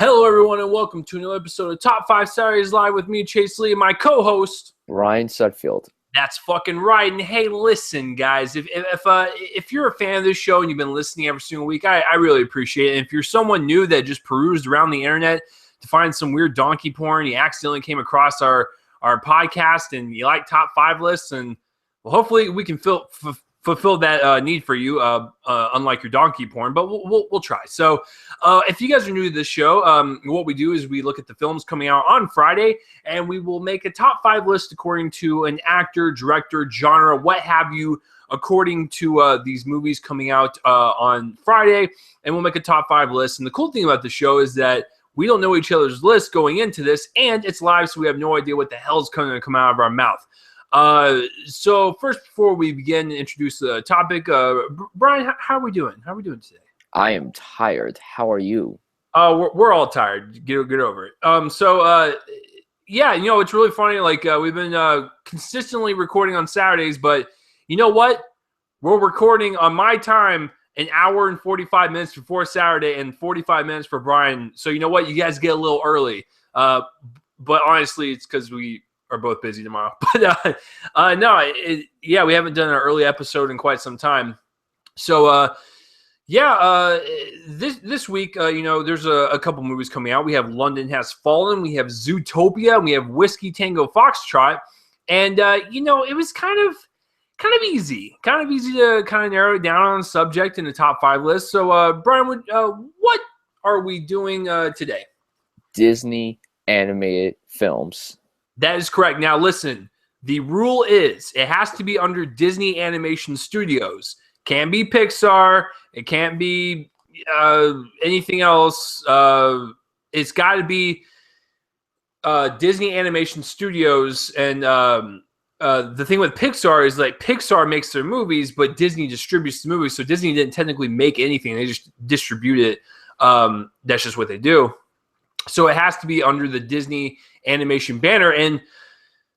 Hello, everyone, and welcome to another episode of Top 5 Saturdays Live with me, Chase Lee, and my co-host, Ryan Sudfield. That's fucking right. And hey, listen, guys, if you're a fan of this show and you've been listening every single week, I really appreciate it. And if you're someone new that just perused around the internet to find some weird donkey porn, you accidentally came across our podcast and you like top 5 lists, and well, hopefully we can fulfill that need for you, unlike your donkey porn, but we'll try. So if you guys are new to this show, what we do is we look at the films coming out on Friday, and we will make a top 5 list according to an actor, director, genre, what have you, according to these movies coming out on Friday, and we'll make a top 5 list. And the cool thing about the show is that we don't know each other's lists going into this, and it's live, so we have no idea what the hell's going to come out of our mouth. So first, before we begin to introduce the topic, Brian, how are we doing? How are we doing today? I am tired. How are you? We're all tired. Get over it. Yeah, it's really funny. Like, we've been consistently recording on Saturdays, but you know what? We're recording on my time an hour and 45 minutes before Saturday and 45 minutes for Brian. So you know what? You guys get a little early. But honestly, it's because we are both busy tomorrow. But we haven't done an early episode in quite some time. So this week, there's a couple movies coming out. We have London Has Fallen, we have Zootopia, and we have Whiskey Tango Foxtrot. And it was kind of easy to kind of narrow it down on a subject in the top 5 list. So Brian, what are we doing today? Disney animated films. That is correct. Now, listen, the rule is it has to be under Disney Animation Studios. Can't be Pixar. It can't be anything else. It's got to be Disney Animation Studios. And the thing with Pixar is, like, Pixar makes their movies, but Disney distributes the movies. So Disney didn't technically make anything. They just distribute it. That's just what they do. So it has to be under the Disney Animation banner, and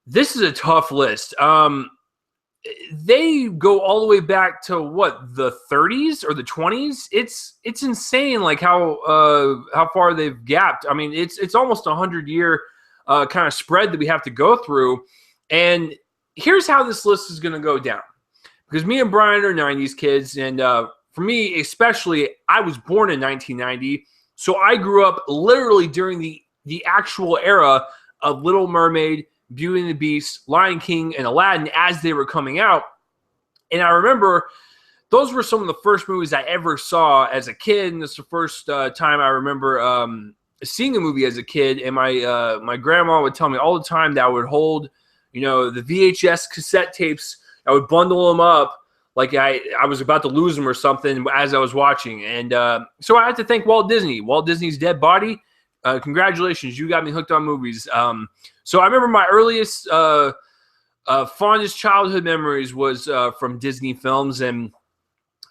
this is a tough list. They go all the way back to what, the 30s or the 20s. It's insane, like how far they've gapped. I mean, it's almost 100-year kind of spread that we have to go through. And here's how this list is going to go down, because me and Brian are 90s kids, and for me especially, I was born in 1990. So I grew up literally during the actual era of Little Mermaid, Beauty and the Beast, Lion King, and Aladdin as they were coming out. And I remember those were some of the first movies I ever saw as a kid. And it's the first time I remember seeing a movie as a kid. And my grandma would tell me all the time that I would hold, the VHS cassette tapes. I would bundle them up like I was about to lose them or something as I was watching. And so I had to thank Walt Disney. Walt Disney's dead body. Congratulations, you got me hooked on movies. So I remember my earliest, fondest childhood memories was from Disney films, and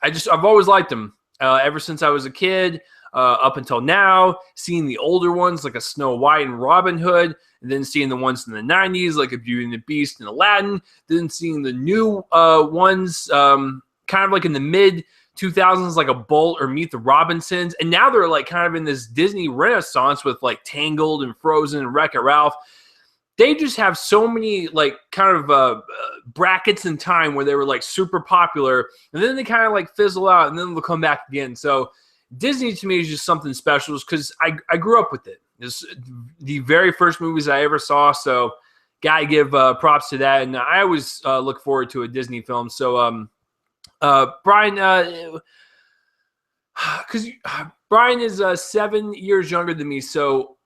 I've always liked them ever since I was a kid, up until now. Seeing the older ones like a Snow White and Robin Hood, and then seeing the ones in the 90s like a Beauty and the Beast and Aladdin, then seeing the new ones kind of like in the mid 2000s, like a Bolt or Meet the Robinsons, and now they're like kind of in this Disney renaissance with like Tangled and Frozen and Wreck-It Ralph. They just have so many like kind of brackets in time where they were like super popular, and then they kind of like fizzle out, and then they'll come back again. So Disney to me is just something special, because I grew up with it. It's the very first movies I ever saw, so gotta give props to that. And I always look forward to a Disney film. So Brian, because Brian is 7 years younger than me, so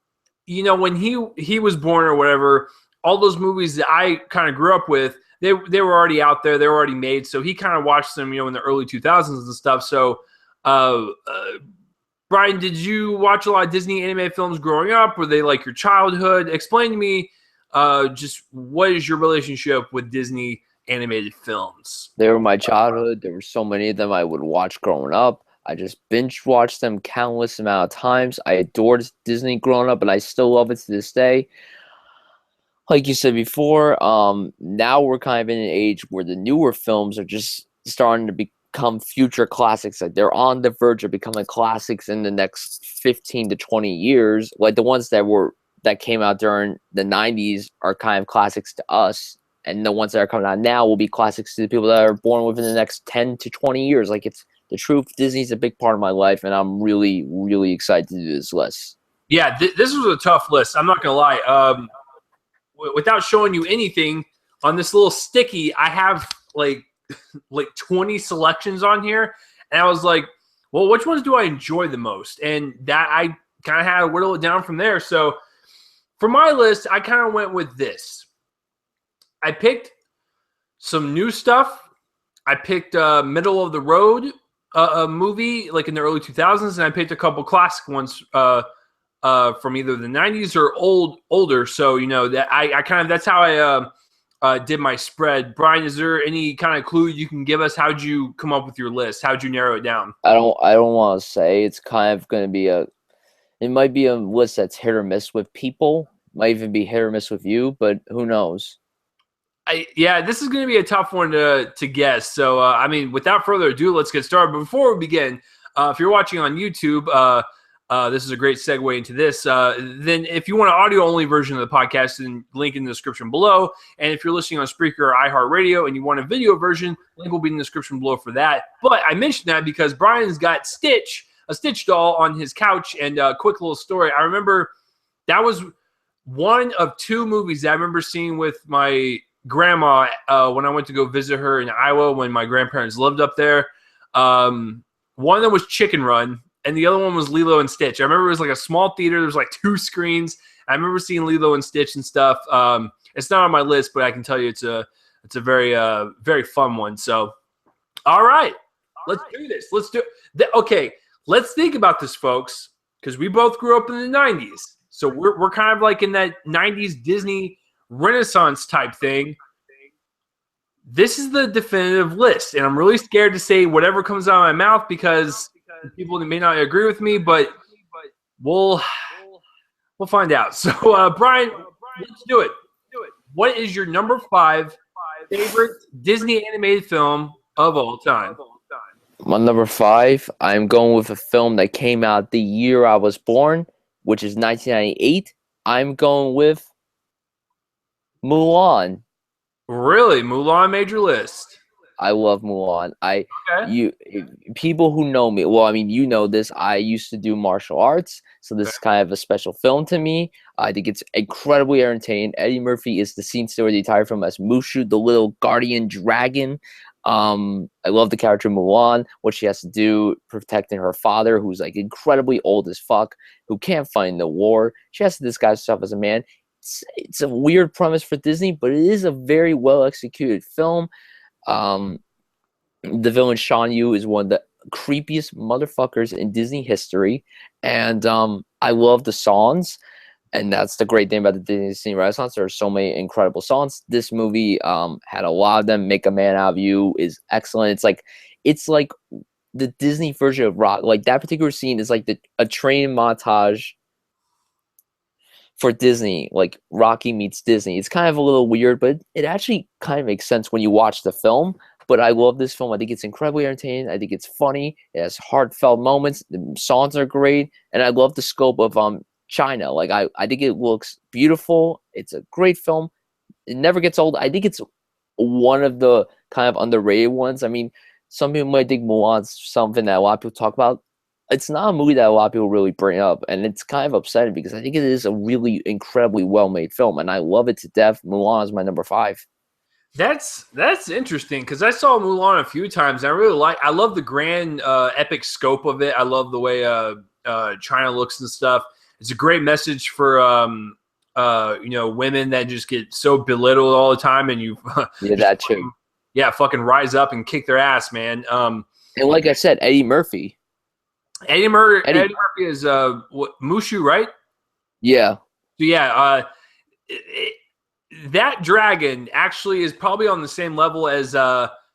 when he was born or whatever, all those movies that I kind of grew up with, they were already out there, they were already made. So he kind of watched them, in the early 2000s and stuff. So Brian, did you watch a lot of Disney animated films growing up? Were they like your childhood? Explain to me just what is your relationship with Disney animated films? They were my childhood. There were so many of them I would watch growing up. I just binge watched them countless amount of times. I adored Disney growing up, and I still love it to this day. Like you said before, now we're kind of in an age where the newer films are just starting to become future classics. Like they're on the verge of becoming classics in the next 15 to 20 years. Like the ones that came out during the 90s are kind of classics to us, and the ones that are coming out now will be classics to the people that are born within the next 10 to 20 years. Like it's the truth. Disney's a big part of my life, and I'm really, really excited to do this list. Yeah, this was a tough list. I'm not gonna lie. Without showing you anything on this little sticky, I have like 20 selections on here, and I was like, well, which ones do I enjoy the most? And that I kind of had to whittle it down from there. So for my list, I kind of went with this. I picked some new stuff. I picked middle of the road a movie like in the early 2000s, and I picked a couple classic ones from either the 90s or older. So, you know, that I kind of, that's how I did my spread. Brian, is there any kind of clue you can give us? How'd you come up with your list? How'd you narrow it down? I don't want to say. It's kind of going to be it might be a list that's hit or miss with people. Might even be hit or miss with you, but who knows? Yeah, this is going to be a tough one to guess. So, I mean, without further ado, let's get started. But before we begin, if you're watching on YouTube, this is a great segue into this. Then if you want an audio-only version of the podcast, then link in the description below. And if you're listening on Spreaker or iHeartRadio and you want a video version, link will be in the description below for that. But I mentioned that because Brian's got a Stitch doll on his couch. And a quick little story. I remember that was one of two movies that I remember seeing with my grandma when I went to go visit her in Iowa when my grandparents lived up there. One of them was Chicken Run, and the other one was Lilo and Stitch. I remember it was like a small theater. There was like 2 screens. I remember seeing Lilo and Stitch and stuff. It's not on my list, but I can tell you it's a very very fun one. So, all right, let's do this. Let's do it. Okay, let's think about this, folks, because we both grew up in the 90s. So we're kind of like in that 90s Disney Renaissance type thing. This is the definitive list, and I'm really scared to say whatever comes out of my mouth because people may not agree with me, but we'll find out. So, Brian, let's do it. What is your number 5 favorite Disney animated film of all time? My number 5, I'm going with a film that came out the year I was born, which is 1998. I'm going with Mulan. Really? Mulan made your list? I love Mulan. People who know me, well, I mean, you know this. I used to do martial arts, so this is kind of a special film to me. I think it's incredibly entertaining. Eddie Murphy is the scene stealer of the entire film as Mushu, the little guardian dragon. I love the character Mulan, what she has to do protecting her father, who's like incredibly old as fuck, who can't fight in the war. She has to disguise herself as a man. It's a weird premise for Disney, but it is a very well executed film. The villain Shan Yu is one of the creepiest motherfuckers in Disney history, and I love the songs. And that's the great thing about the Disney Renaissance. There are so many incredible songs. This movie had a lot of them. Make a Man Out of You is excellent. It's like the Disney version of rock. Like that particular scene is like a training montage for Disney, like Rocky meets Disney. It's kind of a little weird, but it actually kind of makes sense when you watch the film. But I love this film. I think it's incredibly entertaining. I think it's funny. It has heartfelt moments. The songs are great. And I love the scope of China. Like I think it looks beautiful. It's a great film. It never gets old. I think it's one of the kind of underrated ones. I mean, some people might think Mulan's something that a lot of people talk about. It's not a movie that a lot of people really bring up, and it's kind of upsetting because I think it is a really incredibly well-made film, and I love it to death. Mulan is my number 5. That's interesting because I saw Mulan a few times. And I love the grand epic scope of it. I love the way China looks and stuff. It's a great message for women that just get so belittled all the time, and you that too. Fucking rise up and kick their ass, man. And like I said, Eddie Murphy. Eddie Murphy is Mushu, right? Yeah. So yeah, that dragon actually is probably on the same level as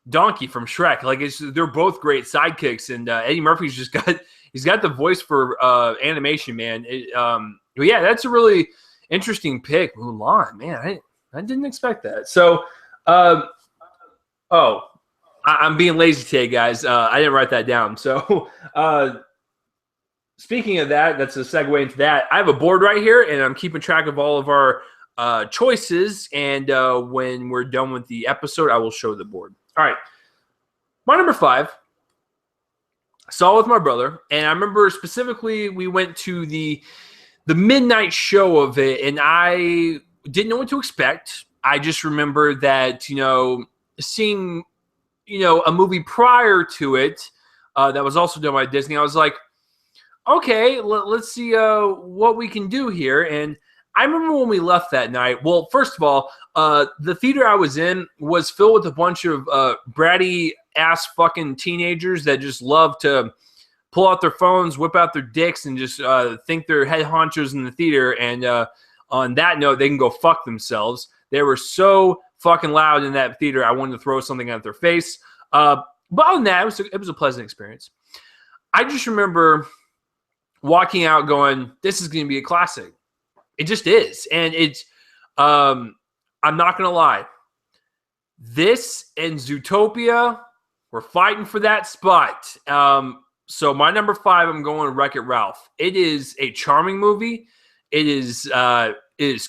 Donkey from Shrek. Like they're both great sidekicks, and Eddie Murphy's just got the voice for animation, man. But yeah, that's a really interesting pick, Mulan. Man, I didn't expect that. So, I'm being lazy today, guys. I didn't write that down. So, speaking of that, that's a segue into that. I have a board right here, and I'm keeping track of all of our choices. And when we're done with the episode, I will show the board. All right. My number 5, I saw it with my brother, and I remember specifically we went to the midnight show of it, and I didn't know what to expect. I just remember that, seeing, a movie prior to it that was also done by Disney. I was like, okay, let's see what we can do here. And I remember when we left that night. Well, first of all, the theater I was in was filled with a bunch of bratty ass fucking teenagers that just love to pull out their phones, whip out their dicks, and just think they're head honchos in the theater. And on that note, they can go fuck themselves. They were so fucking loud in that theater, I wanted to throw something at their face. But other than that, it was a pleasant experience. I just remember walking out going, this is going to be a classic. It just is. And it's, I'm not going to lie. This and Zootopia were fighting for that spot. So my number 5, I'm going with Wreck-It Ralph. It is a charming movie. It is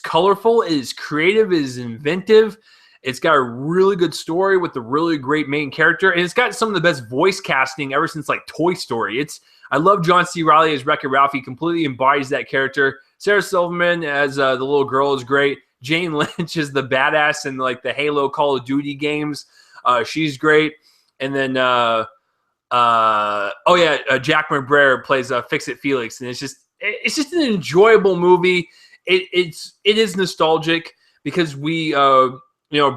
colorful. It is creative. It is inventive. It's got a really good story with a really great main character, and it's got some of the best voice casting ever since like Toy Story. I love John C. Reilly as Wreck-It Ralph. He completely embodies that character. Sarah Silverman as the little girl is great. Jane Lynch is the badass in like the Halo Call of Duty games. She's great. And then Jack McBrayer plays Fix-It Felix, and it's just an enjoyable movie. It is nostalgic because we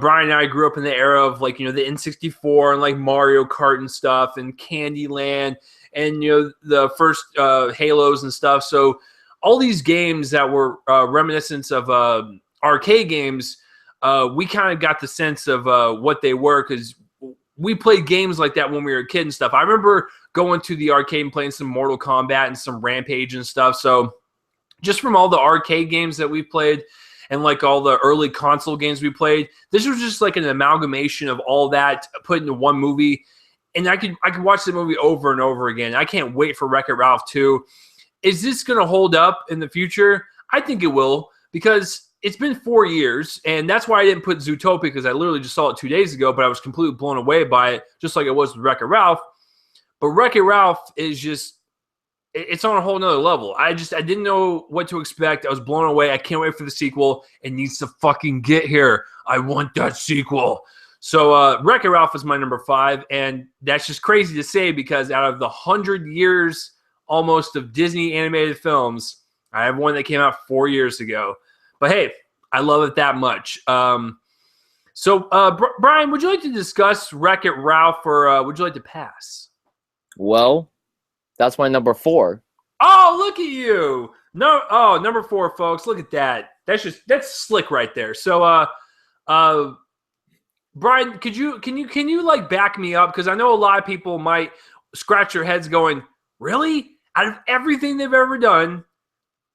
Brian and I grew up in the era of like the N64 and like Mario Kart and stuff and Candyland and the first Halos and stuff. So all these games that were reminiscent of arcade games, we kind of got the sense of what they were because we played games like that when we were a kid and stuff. I remember going to the arcade and playing some Mortal Kombat and some Rampage and stuff. So just from all the arcade games that we played and like all the early console games we played, this was just like an amalgamation of all that put into one movie. And I could watch the movie over and over again. I can't wait for Wreck-It Ralph 2. Is this going to hold up in the future? I think it will, because it's been 4 years, and that's why I didn't put Zootopia, because I literally just saw it 2 days ago, but I was completely blown away by it, just like it was with Wreck-It Ralph. But Wreck-It Ralph is just, it's on a whole nother level. I didn't know what to expect. I was blown away. I can't wait for the sequel. It needs to fucking get here. I want that sequel. So Wreck-It Ralph is my number 5, and that's just crazy to say because out of the 100 years almost of Disney animated films, I have one that came out 4 years ago. But hey, I love it that much. Brian, would you like to discuss Wreck-It Ralph, or would you like to pass? Well, that's my number 4. Oh, look at you! No, number 4, folks. Look at that. That's slick right there. So, Brian, can you like back me up? Because I know a lot of people might scratch their heads going, really? Out of everything they've ever done,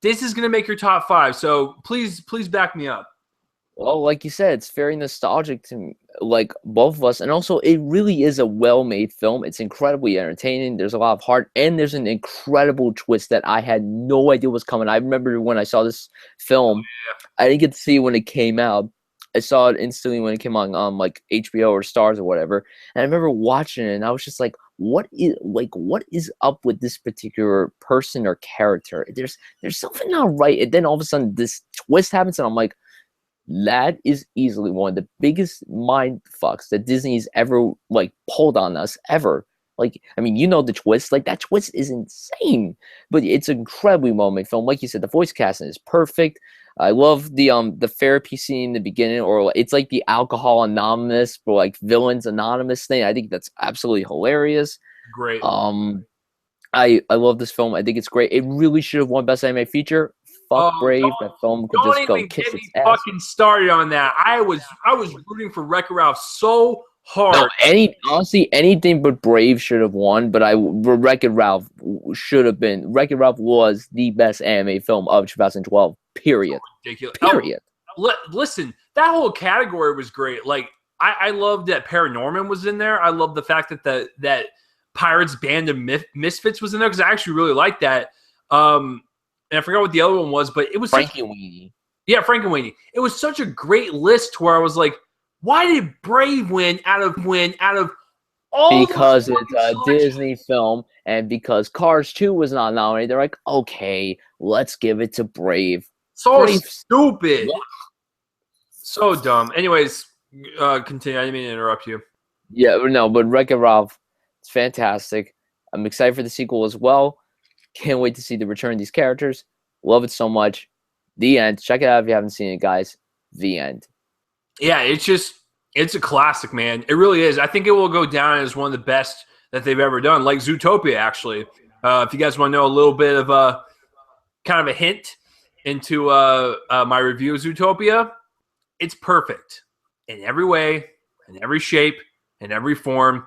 this is going to make your top 5. So please back me up. Well, like you said, it's very nostalgic to like both of us. And also, it really is a well-made film. It's incredibly entertaining. There's a lot of heart. And there's an incredible twist that I had no idea was coming. I remember when I saw this film, I didn't get to see it when it came out. I saw it instantly when it came on like HBO or Stars or whatever. And I remember watching it, and I was just like, what is up with this particular person or character? There's something not right. And then all of a sudden this twist happens, and I'm like, that is easily one of the biggest mind fucks that Disney's ever like pulled on us ever. Like, I mean, the twist. Like, that twist is insane, but it's an incredibly well-made film. Like you said, the voice casting is perfect. I love the therapy scene in the beginning, or it's like the Alcohol Anonymous or like Villains Anonymous thing. I think that's absolutely hilarious. Great. I love this film. I think it's great. It really should have won Best Animated Feature. Fuck Brave. That film could just go kiss its ass. Fucking started on that. I was rooting for Wreck-It Ralph so hard. No, honestly, anything but Brave should have won, but Wreck-It Ralph should have been. Wreck-It Ralph was the best anime film of 2012. Period. Ridiculous. Period. Listen, that whole category was great. Like, I love that Paranorman was in there. I love the fact that that Pirates Band of Misfits was in there because I actually really like that. And I forgot what the other one was, but it was Frankenweenie. Yeah, Frankenweenie. It was such a great list where I was like, why did Brave win out of all? Because it's a Disney film, and because Cars 2 was not nominated, they're like, okay, let's give it to Brave. So Brave. stupid. So dumb. Anyways, continue. I didn't mean to interrupt you. Yeah, no, but Wreck-It Ralph, it's fantastic. I'm excited for the sequel as well. Can't wait to see the return of these characters. Love it so much. The end. Check it out if you haven't seen it, guys. The end. Yeah, it's a classic, man. It really is. I think it will go down as one of the best that they've ever done, like Zootopia, actually. If you guys want to know a little bit of kind of a hint into my review of Zootopia, it's perfect in every way, in every shape, in every form.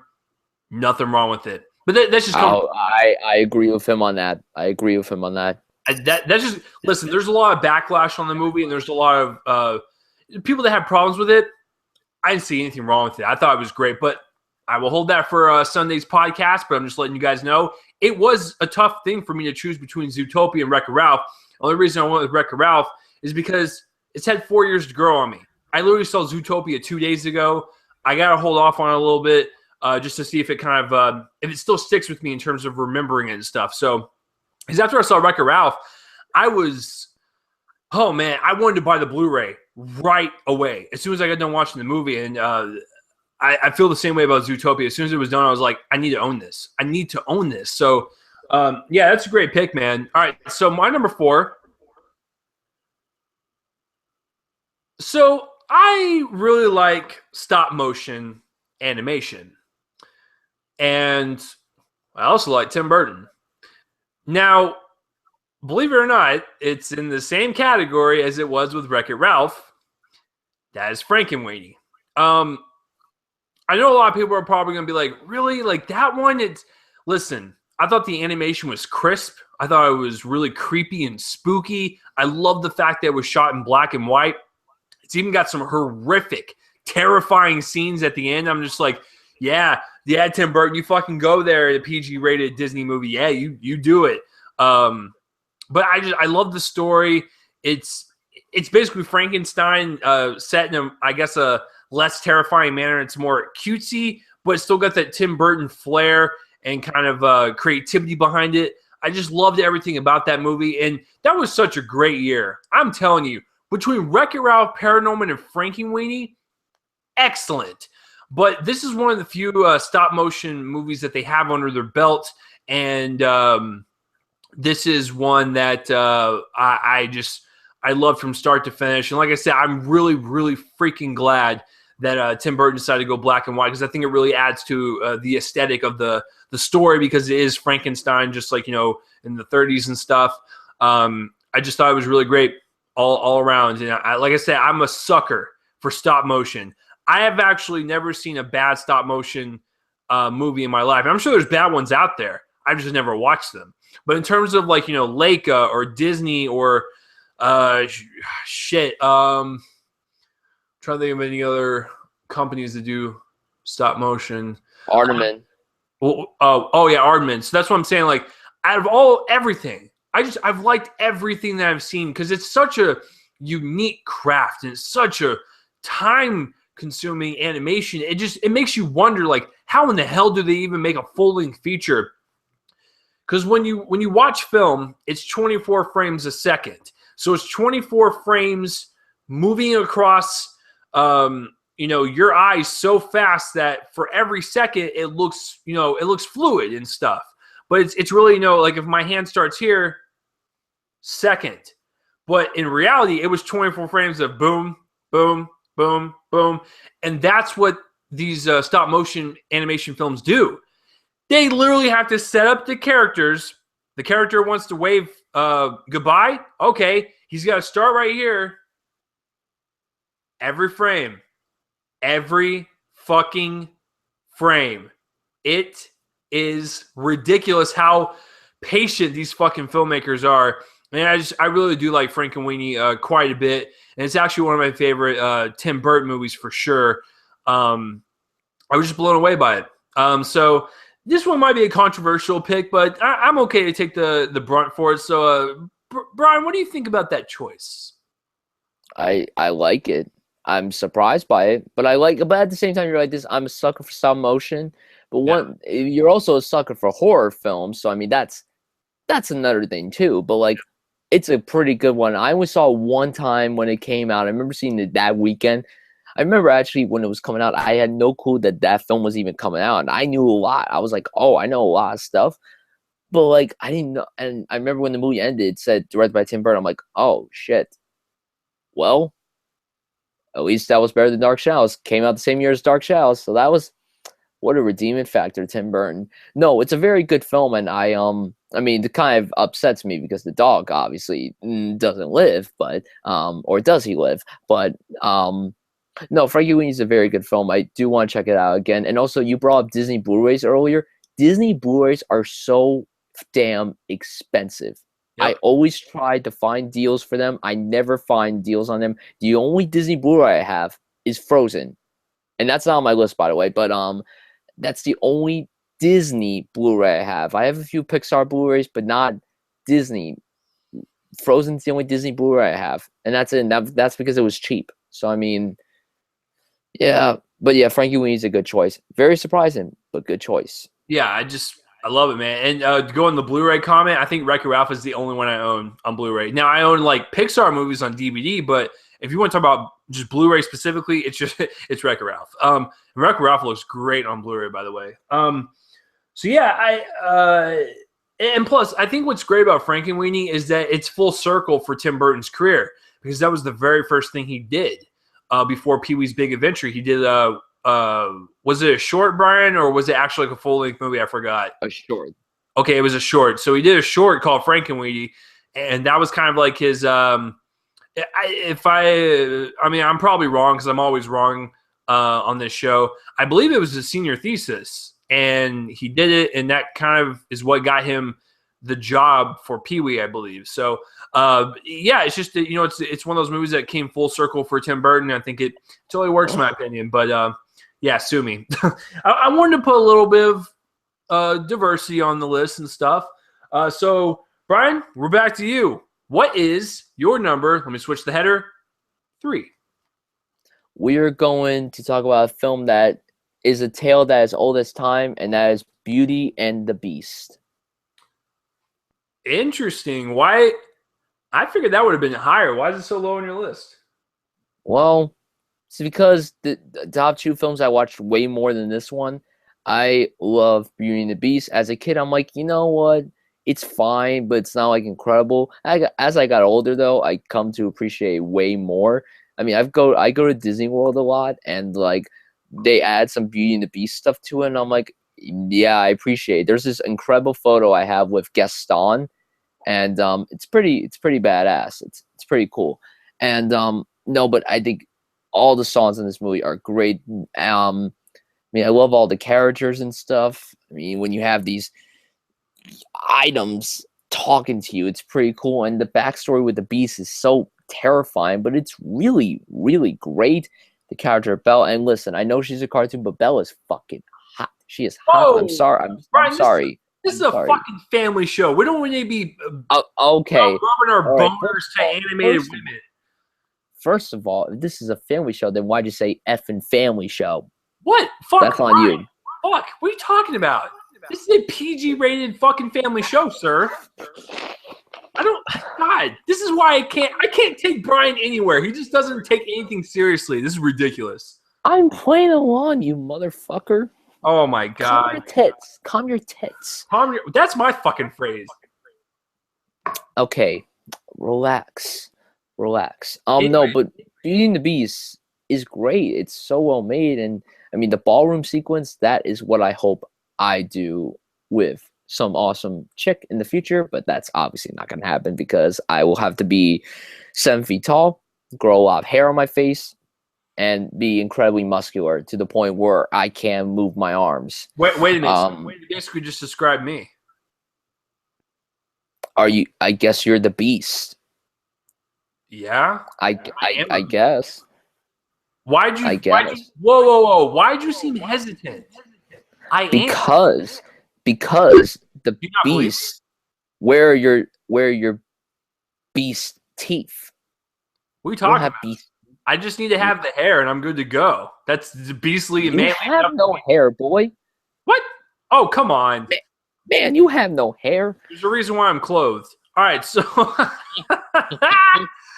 Nothing wrong with it. But that's just I agree with him on that. That's just listen. There's a lot of backlash on the movie, and there's a lot of people that have problems with it. I didn't see anything wrong with it. I thought it was great, but I will hold that for Sunday's podcast. But I'm just letting you guys know it was a tough thing for me to choose between Zootopia and Wreck-It Ralph. The only reason I went with Wreck-It Ralph is because it's had 4 years to grow on me. I literally saw Zootopia 2 days ago. I got to hold off on it a little bit just to see if it kind of if it still sticks with me in terms of remembering it and stuff. So, because after I saw Wreck-It Ralph, I wanted to buy the Blu-ray right away as soon as I got done watching the movie. And I feel the same way about Zootopia. As soon as it was done, I was like, I need to own this. So, yeah, that's a great pick, man. All right, so my number 4. So I really like stop motion animation. And I also like Tim Burton. Now, believe it or not, it's in the same category as it was with Wreck-It Ralph. That is Frankenweenie. I know a lot of people are probably going to be like, really? Like that one? Listen, I thought the animation was crisp. I thought it was really creepy and spooky. I love the fact that it was shot in black and white. It's even got some horrific, terrifying scenes at the end. I'm just like, yeah, Tim Burton, you fucking go there, a PG-rated Disney movie. Yeah, you do it. But I love the story. It's basically Frankenstein set in a less terrifying manner. It's more cutesy, but it's still got that Tim Burton flair and kind of creativity behind it. I just loved everything about that movie, and that was such a great year. I'm telling you, between Wreck-It Ralph, Paranorman, and Frankenweenie, excellent. But this is one of the few stop-motion movies that they have under their belt, and this is one that I loved from start to finish. And like I said, I'm really, really freaking glad that Tim Burton decided to go black and white, because I think it really adds to the aesthetic of the story, because it is Frankenstein, just like, in the 30s and stuff. I just thought it was really great all around. And like I said, I'm a sucker for stop motion. I have actually never seen a bad stop motion movie in my life. And I'm sure there's bad ones out there. I've just never watched them. But in terms of Leica or Disney or trying to think of any other companies that do stop motion. Aardman. Oh yeah, Aardman. So that's what I'm saying. Like, out of everything, I've liked everything that I've seen, because it's such a unique craft and it's such a time-consuming animation. It makes you wonder, like, how in the hell do they even make a full-length feature? Because when you watch film, it's 24 frames a second. So it's 24 frames moving across, your eyes so fast that for every second it looks fluid and stuff. But it's really, like if my hand starts here, second. But in reality, it was 24 frames of boom, boom, boom, boom. And that's what these stop motion animation films do. They literally have to set up the characters. The character wants to wave goodbye. Okay, he's got to start right here. Every frame. Every fucking frame. It is ridiculous how patient these fucking filmmakers are. And I really do like Frankenweenie quite a bit. And it's actually one of my favorite Tim Burton movies for sure. I was just blown away by it. So this one might be a controversial pick, but I'm okay to take the brunt for it. So, Brian, what do you think about that choice? I like it. I'm surprised by it, but but at the same time, you're like this. I'm a sucker for stop motion, but you're also a sucker for horror films. So I mean, that's another thing too. But like, it's a pretty good one. I only saw it one time when it came out. I remember seeing it that weekend. I remember actually when it was coming out, I had no clue that film was even coming out, and I knew a lot. I was like, oh, I know a lot of stuff, but like I didn't know. And I remember when the movie ended, it said directed by Tim Burton. I'm like, oh shit. Well, at least that was better than Dark Shadows. Came out the same year as Dark Shadows, so that was what a redeeming factor, Tim Burton. No, it's a very good film, and I mean, it kind of upsets me because the dog obviously doesn't live, but or does he live? But no, Frankenweenie is a very good film. I do want to check it out again. And also, you brought up Disney Blu-rays earlier. Disney Blu-rays are so damn expensive. Yep. I always try to find deals for them. I never find deals on them. The only Disney Blu-ray I have is Frozen, and that's not on my list, by the way. But that's the only Disney Blu-ray I have. I have a few Pixar Blu-rays, but not Disney. Frozen's the only Disney Blu-ray I have, and that's it. That's because it was cheap. So I mean, yeah, but yeah, Frankenweenie is a good choice. Very surprising, but good choice. Yeah, I love it, man. And to go on the Blu-ray comment, I think Wreck-It Ralph is the only one I own on Blu-ray. Now I own like Pixar movies on DVD, but if you want to talk about just Blu-ray specifically, it's Wreck-It Ralph. Wreck-It Ralph looks great on Blu-ray, by the way. So yeah, and plus I think what's great about Frankenweenie is that it's full circle for Tim Burton's career because that was the very first thing he did before Pee-wee's Big Adventure. He did was it a short, Brian, or was it actually like a full-length movie? I forgot. A short. Okay, it was a short. So he did a short called Frankenweenie, and that was kind of like his. I mean, I'm probably wrong because I'm always wrong on this show. I believe it was his senior thesis, and he did it, and that kind of is what got him the job for Pee-wee, I believe. So, yeah, it's just that, it's one of those movies that came full circle for Tim Burton. I think it totally works, in my opinion. But yeah, sue me. I wanted to put a little bit of diversity on the list and stuff. So, Brian, we're back to you. What is your number? Let me switch the header. 3. We are going to talk about a film that is a tale that is old as time, and that is Beauty and the Beast. Interesting. Why? I figured that would have been higher. Why is it so low on your list? Well, it's because the top 2 films I watched way more than this one. I love Beauty and the Beast. As a kid, I'm like, you know what? It's fine, but it's not like incredible. As I got older, though, I come to appreciate way more. I mean, I go to Disney World a lot, and like they add some Beauty and the Beast stuff to it, and I'm like, yeah, I appreciate it. There's this incredible photo I have with Gaston, and it's pretty badass. It's pretty cool. And no, but I think all the songs in this movie are great. I mean, I love all the characters and stuff. I mean, when you have these items talking to you, it's pretty cool. And the backstory with the Beast is so terrifying, but it's really, really great. The character of Belle, and listen, I know she's a cartoon, but Belle is fucking hot. She is hot. Whoa, I'm sorry. Brian, I'm sorry. This is a fucking family show. We don't want to be okay. rubbing our boners to animated women. First of all, if this is a family show, then why'd you say effing family show? What? Fuck, that's on Brian. you. Fuck, what are you talking about? This is a PG-rated fucking family show, sir. God, this is why I can't take Brian anywhere. He just doesn't take anything seriously. This is ridiculous. I'm playing along, you motherfucker. Oh my God. Calm your tits. That's my fucking phrase. Okay, relax. No, but Beauty and the Beast is great. It's so well made, and I mean the ballroom sequence, that is what I hope I do with some awesome chick in the future, but that's obviously not going to happen because I will have to be 7 feet tall, grow a lot of hair on my face, and be incredibly muscular to the point where I can move my arms. Wait a minute. You basically just describe me. I guess you're the Beast. Yeah. I guess. Why'd you? I guess. Whoa! Why'd you seem hesitant? Because the Do you not believe me? beast, where your beast teeth. What are you You don't talking have about? beast. I just need to have the hair, and I'm good to go. That's the beastly and You manly have enough. no hair, boy. What? Oh, come on. Man, you have no hair. There's a reason why I'm clothed. All right, so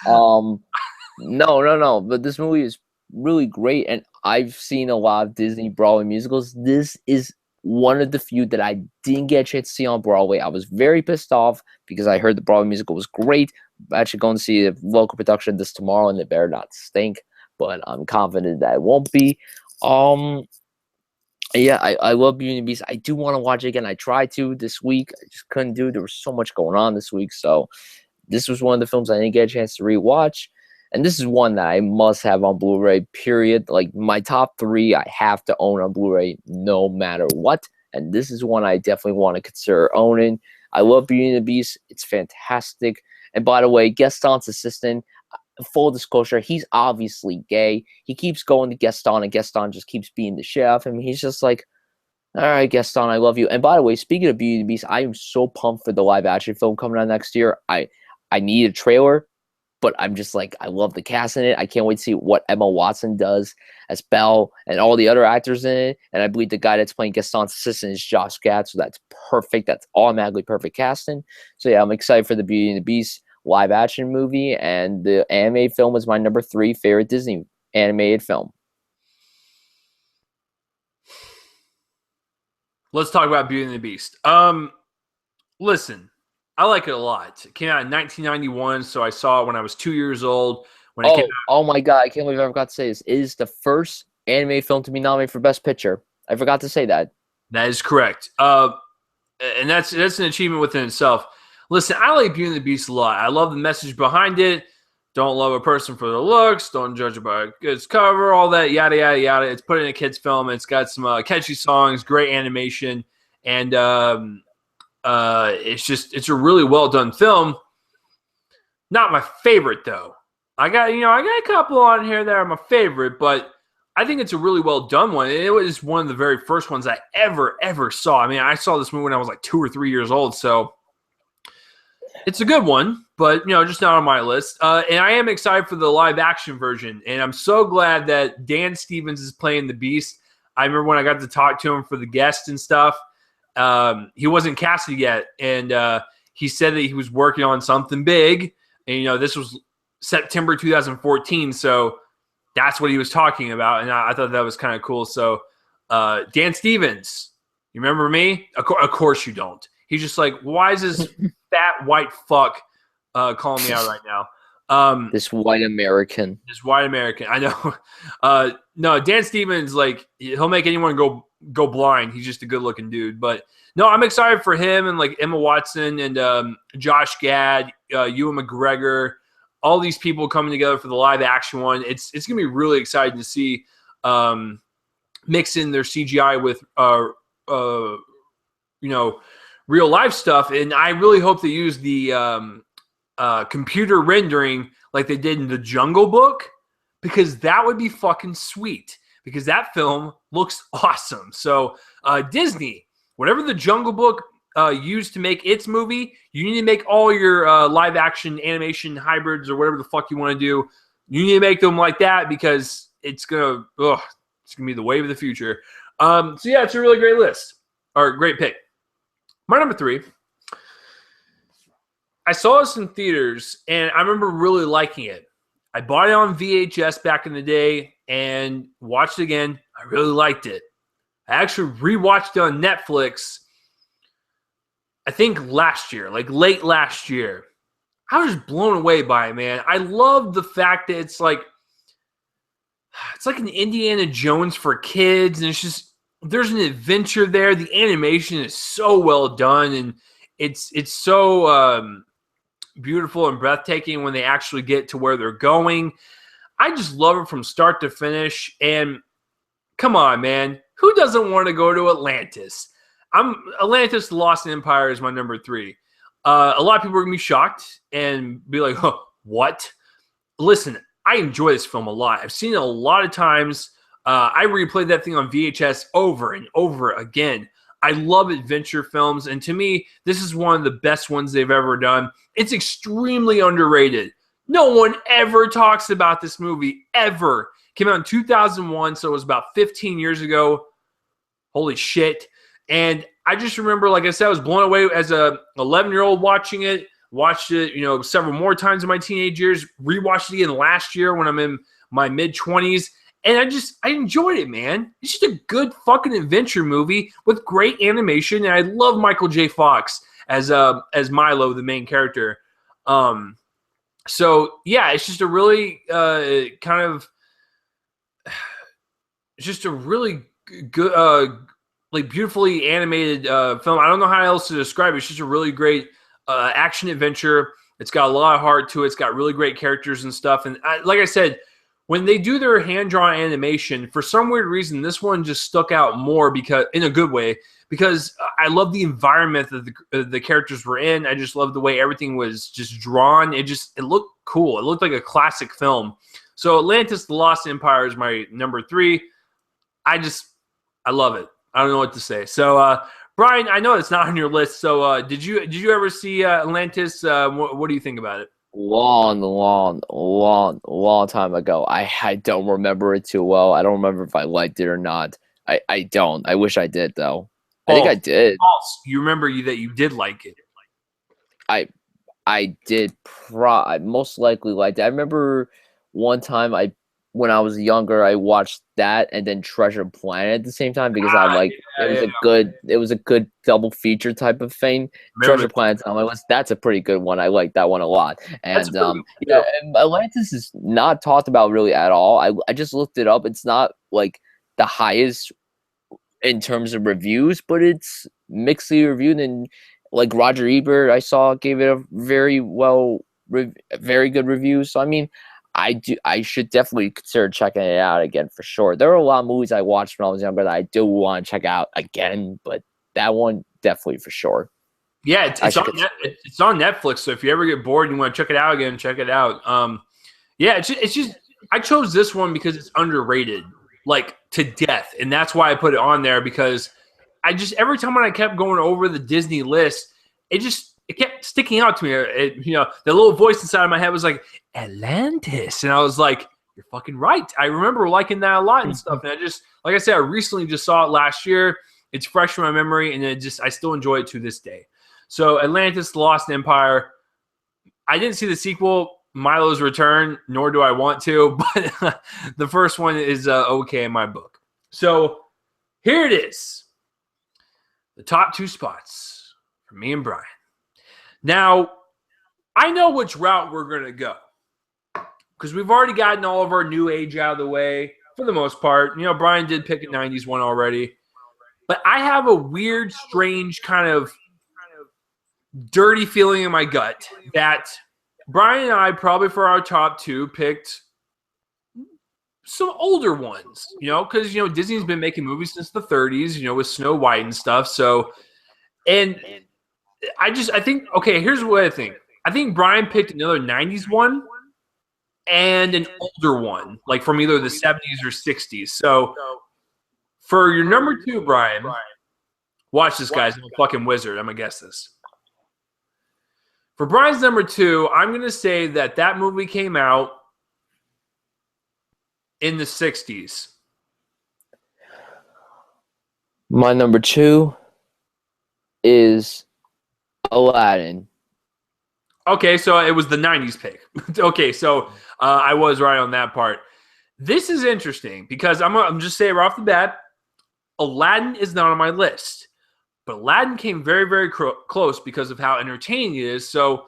No. But this movie is really great, and I've seen a lot of Disney Broadway musicals. This is one of the few that I didn't get a chance to see on Broadway. I was very pissed off because I heard the Broadway musical was great. I'm actually going to see a local production of this tomorrow, and it better not stink. But I'm confident that it won't be. Yeah, I love Beauty and the Beast. I do want to watch it again. I tried to this week. I just couldn't do it. There was so much going on this week. So this was one of the films I didn't get a chance to rewatch. And this is one that I must have on Blu-ray, period. Like, my top 3, I have to own on Blu-ray no matter what. And this is one I definitely want to consider owning. I love Beauty and the Beast. It's fantastic. And by the way, Gaston's assistant, full disclosure, he's obviously gay. He keeps going to Gaston, and Gaston just keeps being the shit out of him. He's just like, all right, Gaston, I love you. And by the way, speaking of Beauty and the Beast, I am so pumped for the live-action film coming out next year. I need a trailer, but I'm just like, I love the cast in it. I can't wait to see what Emma Watson does as Belle and all the other actors in it. And I believe the guy that's playing Gaston's assistant is Josh Gad, so that's perfect. That's automatically perfect casting. So yeah, I'm excited for the Beauty and the Beast live action movie, and the animated film is my number 3 favorite Disney animated film. let's talk about Beauty and the Beast. Listen, I like it a lot. It came out in 1991, so I saw it when I was 2 years old. When it came out. Oh my god, I can't believe I forgot to say this. It is the first animated film to be nominated for Best Picture. I forgot to say that. That is correct. And that's an achievement within itself. Listen, I like Beauty and the Beast a lot. I love the message behind it. Don't love a person for their looks. Don't judge it by its cover. All that yada yada yada. It's put in a kids' film. It's got some catchy songs, great animation, and it's a really well done film. Not my favorite though. I got a couple on here that are my favorite, but I think it's a really well done one. It was one of the very first ones I ever saw. I mean, I saw this movie when I was like 2 or 3 years old, so it's a good one, but just not on my list. And I am excited for the live action version, and I'm so glad that Dan Stevens is playing the Beast. I remember when I got to talk to him for the guest and stuff. He wasn't casted yet, and he said that he was working on something big. And this was September 2014, so that's what he was talking about, and I thought that was kind of cool. So, Dan Stevens, you remember me? Of course you don't. He's just like, why is this fat white fuck calling me out right now? This white American. I know. No, Dan Stevens, like, he'll make anyone go blind. He's just a good looking dude. But no, I'm excited for him and like Emma Watson and Josh Gad, Ewan McGregor. All these people coming together for the live action one. It's gonna be really exciting to see mix in their CGI with real life stuff, and I really hope they use the computer rendering like they did in the Jungle Book, because that would be fucking sweet, because that film looks awesome. So Disney, whatever the Jungle Book used to make its movie, you need to make all your live action animation hybrids or whatever the fuck you want to do. You need to make them like that, because it's gonna be the wave of the future. So yeah, it's a really great list, or great pick. My number 3, I saw this in theaters, and I remember really liking it. I bought it on VHS back in the day and watched it again. I really liked it. I actually rewatched it on Netflix, I think last year, like late last year. I was just blown away by it, man. I love the fact that it's like an Indiana Jones for kids, and it's just, there's an adventure there. The animation is so well done, and it's so beautiful and breathtaking when they actually get to where they're going. I just love it from start to finish. And come on, man, who doesn't want to go to Atlantis? Atlantis: The Lost Empire is my number 3. A lot of people are gonna be shocked and be like, "Huh, what?" Listen, I enjoy this film a lot. I've seen it a lot of times. I replayed that thing on VHS over and over again. I love adventure films, and to me, this is one of the best ones they've ever done. It's extremely underrated. No one ever talks about this movie, ever. Came out in 2001, so it was about 15 years ago. Holy shit. And I just remember, like I said, I was blown away as a 11-year-old watching it. Watched it, several more times in my teenage years. Rewatched it again last year when I'm in my mid-20s. And I enjoyed it, man. It's just a good fucking adventure movie with great animation. And I love Michael J. Fox as Milo, the main character. So, yeah, it's just a really just a really good, beautifully animated film. I don't know how else to describe it. It's just a really great action adventure. It's got a lot of heart to it. It's got really great characters and stuff. And like I said, when they do their hand-drawn animation, for some weird reason, this one just stuck out more because, in a good way, because I love the environment that the characters were in. I just love the way everything was just drawn. It looked cool. It looked like a classic film. So Atlantis, The Lost Empire is my number 3. I love it. I don't know what to say. So, Brian, I know it's not on your list. So, did you ever see Atlantis? What do you think about it? Long time ago. I don't remember it too well. I don't remember if I liked it or not. I don't. I wish I did, though. I think I did. False. You remember that you did like it. I did. I most likely liked it. I remember one time when I was younger, I watched that and then Treasure Planet at the same time because it was a good double feature type of thing. Treasure Planet's on my list. That's a pretty good one. I like that one a lot. And and Atlantis is not talked about really at all. I just looked it up. It's not like the highest in terms of reviews, but it's mixedly reviewed. And like Roger Ebert, I saw gave it a very good review. So I mean, I should definitely consider checking it out again for sure. There are a lot of movies I watched when I was younger that I do want to check out again, but that one definitely for sure. Yeah, it's on Netflix. So if you ever get bored and you want to check it out again, check it out. It's just I chose this one because it's underrated, like to death, and that's why I put it on there because every time when I kept going over the Disney list, it kept sticking out to me. The little voice inside of my head was like, Atlantis. And I was like, you're fucking right. I remember liking that a lot and stuff. And like I said, I recently just saw it last year. It's fresh in my memory, and I still enjoy it to this day. So Atlantis, The Lost Empire. I didn't see the sequel, Milo's Return, nor do I want to, but the first one is okay in my book. So here it is. The top 2 spots for me and Brian. Now, I know which route we're going to go because we've already gotten all of our new age out of the way for the most part. Brian did pick a 90s one already. But I have a weird, strange kind of dirty feeling in my gut that Brian and I probably for our top 2 picked some older ones, because, Disney's been making movies since the 30s, with Snow White and stuff. So, and I think, okay, here's what I think. I think Brian picked another 90s one and an older one, like from either the 70s or 60s. So for your number 2, Brian, watch this, guys. I'm a fucking wizard. I'm going to guess this. For Brian's number 2, I'm going to say that movie came out in the 60s. My number 2 is Aladdin. Okay, so it was the 90s pick. Okay, so I was right on that part. This is interesting because I'm just saying right off the bat, Aladdin is not on my list. But Aladdin came very, very close because of how entertaining it is. So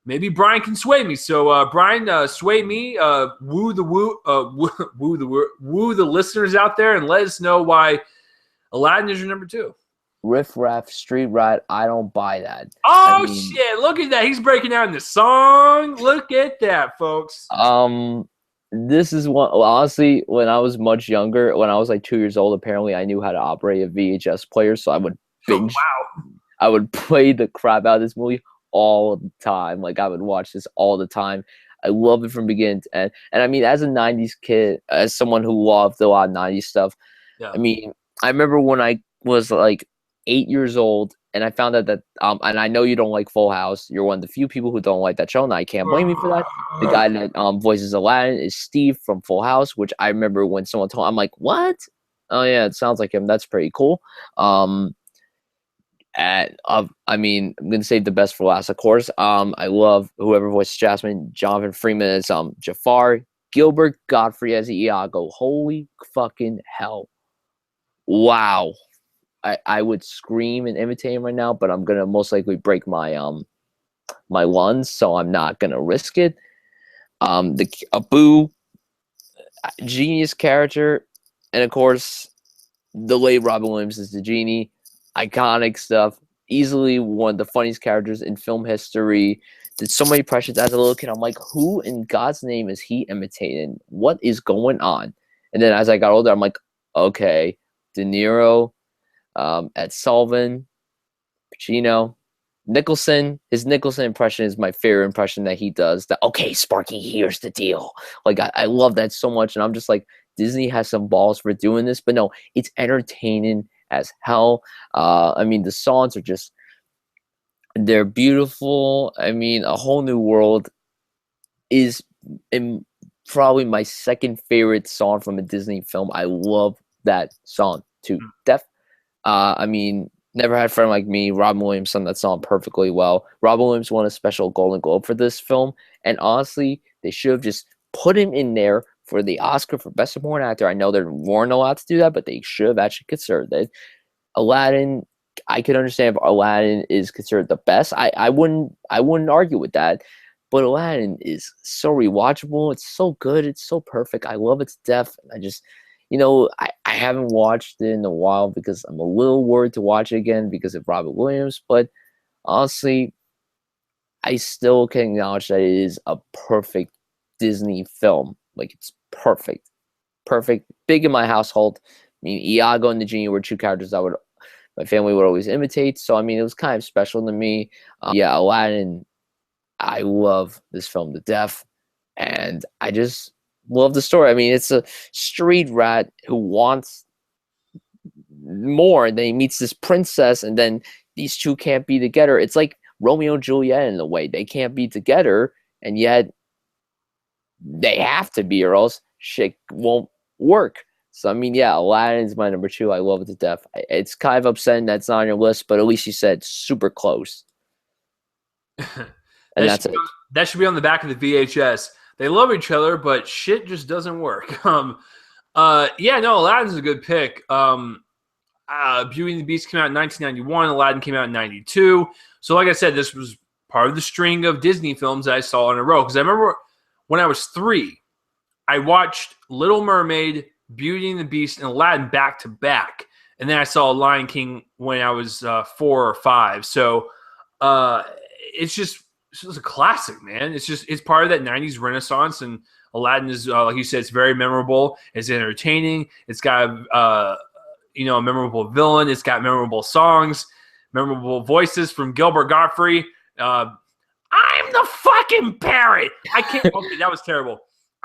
maybe Brian can sway me. So Brian, sway me. Woo the listeners out there and let us know why Aladdin is your number 2. Riff Raff Street Rat, I don't buy that. Oh, shit. Look at that. He's breaking down the song. Look at that, folks. This is one, honestly, when I was much younger, when I was like 2 years old, apparently I knew how to operate a VHS player, so I would binge. Oh, wow. I would play the crap out of this movie all the time. Like, I would watch this all the time. I love it from beginning to end. And I mean, as a 90s kid, as someone who loved a lot of 90s stuff, Yeah. I mean, I remember when I was like 8 years old and I found out that, and I know you don't like Full House. You're one of the few people who don't like that show, and I can't blame you for that. The guy that voices Aladdin is Steve from Full House, which I remember when someone told me, I'm like, what? Oh, yeah, it sounds like him. That's pretty cool. I mean, I'm gonna save the best for last, of course. I love whoever voices Jasmine. Jonathan Freeman as Jafar. Gilbert Godfrey as Iago. Holy fucking hell! Wow, I would scream and imitate him right now, but I'm gonna most likely break my my lungs, so I'm not gonna risk it. The Abu, genius character, and of course, the late Robin Williams is the genie. Iconic stuff. Easily one of the funniest characters in film history. Did so many impressions as a little kid. I'm like, who in God's name is he imitating? What is going on? And then as I got older, I'm like, okay, De Niro, Ed Sullivan, Pacino, Nicholson. His Nicholson impression is my favorite impression that he does. That, okay, Sparky, here's the deal. Like, I love that so much. And I'm just like, Disney has some balls for doing this. But no, it's entertaining as hell. I mean, the songs are just, they're beautiful. I mean, A Whole New World is probably my second favorite song from a Disney film. I love that song to death. I mean, Never Had a Friend Like Me. Robin Williams sung that song perfectly well. Robin Williams won a special Golden Globe for this film, and honestly, they should have just put him in there for the Oscar for Best Supporting Actor. I know they weren't allowed to do that, but they should have actually considered it. Aladdin, I could understand if Aladdin is considered the best. I wouldn't argue with that. But Aladdin is so rewatchable. It's so good. It's so perfect. I love its depth. I just, I haven't watched it in a while because I'm a little worried to watch it again because of Robert Williams. But honestly, I still can acknowledge that it is a perfect Disney film. Like, it's perfect. Perfect. Big in my household. I mean, Iago and the Genie were two characters that my family would always imitate. So, I mean, it was kind of special to me. Yeah, Aladdin, I love this film to death. And I just love the story. I mean, it's a street rat who wants more. And then he meets this princess, and then these two can't be together. It's like Romeo and Juliet in a way. They can't be together, and yet they have to be, or else shit won't work. So, I mean, yeah, Aladdin's my number 2. I love it to death. It's kind of upsetting that's not on your list, but at least you said super close. And that's it. That should be on the back of the VHS. They love each other, but shit just doesn't work. Yeah, no, Aladdin's a good pick. Beauty and the Beast came out in 1991. Aladdin came out in 92. So, like I said, this was part of the string of Disney films that I saw in a row. Because I remember when I was 3, I watched Little Mermaid, Beauty and the Beast, and Aladdin back to back. And then I saw Lion King when I was 4 or 5. So it's just a classic, man. It's part of that 90s renaissance. And Aladdin is, like you said, it's very memorable. It's entertaining. It's got a memorable villain. It's got memorable songs, memorable voices from Gilbert Godfrey. I'm the fucking parrot. I can't. Okay, that was terrible.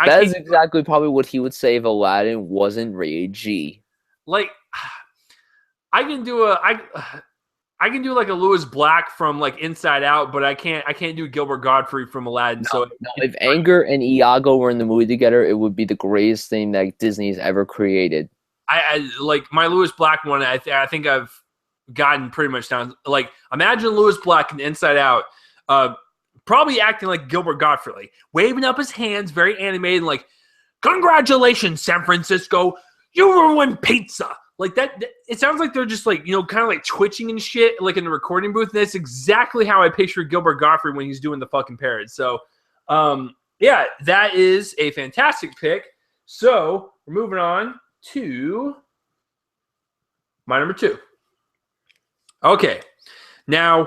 That is exactly probably what he would say if Aladdin wasn't rated G. Like, I can do like a Lewis Black from like Inside Out, but I can't do Gilbert Godfrey from Aladdin. No, if Anger and Iago were in the movie together, it would be the greatest thing that Disney's ever created. I like my Lewis Black one. I think I've gotten pretty much down. Like, imagine Lewis Black in Inside Out, probably acting like Gilbert Godfrey, like waving up his hands, very animated, like, "Congratulations, San Francisco, you ruined pizza." Like that. It sounds like they're just like, kind of like twitching and shit, like in the recording booth. That's exactly how I picture Gilbert Godfrey when he's doing the fucking parrot. So, yeah, that is a fantastic pick. So we're moving on to my number 2. Okay, now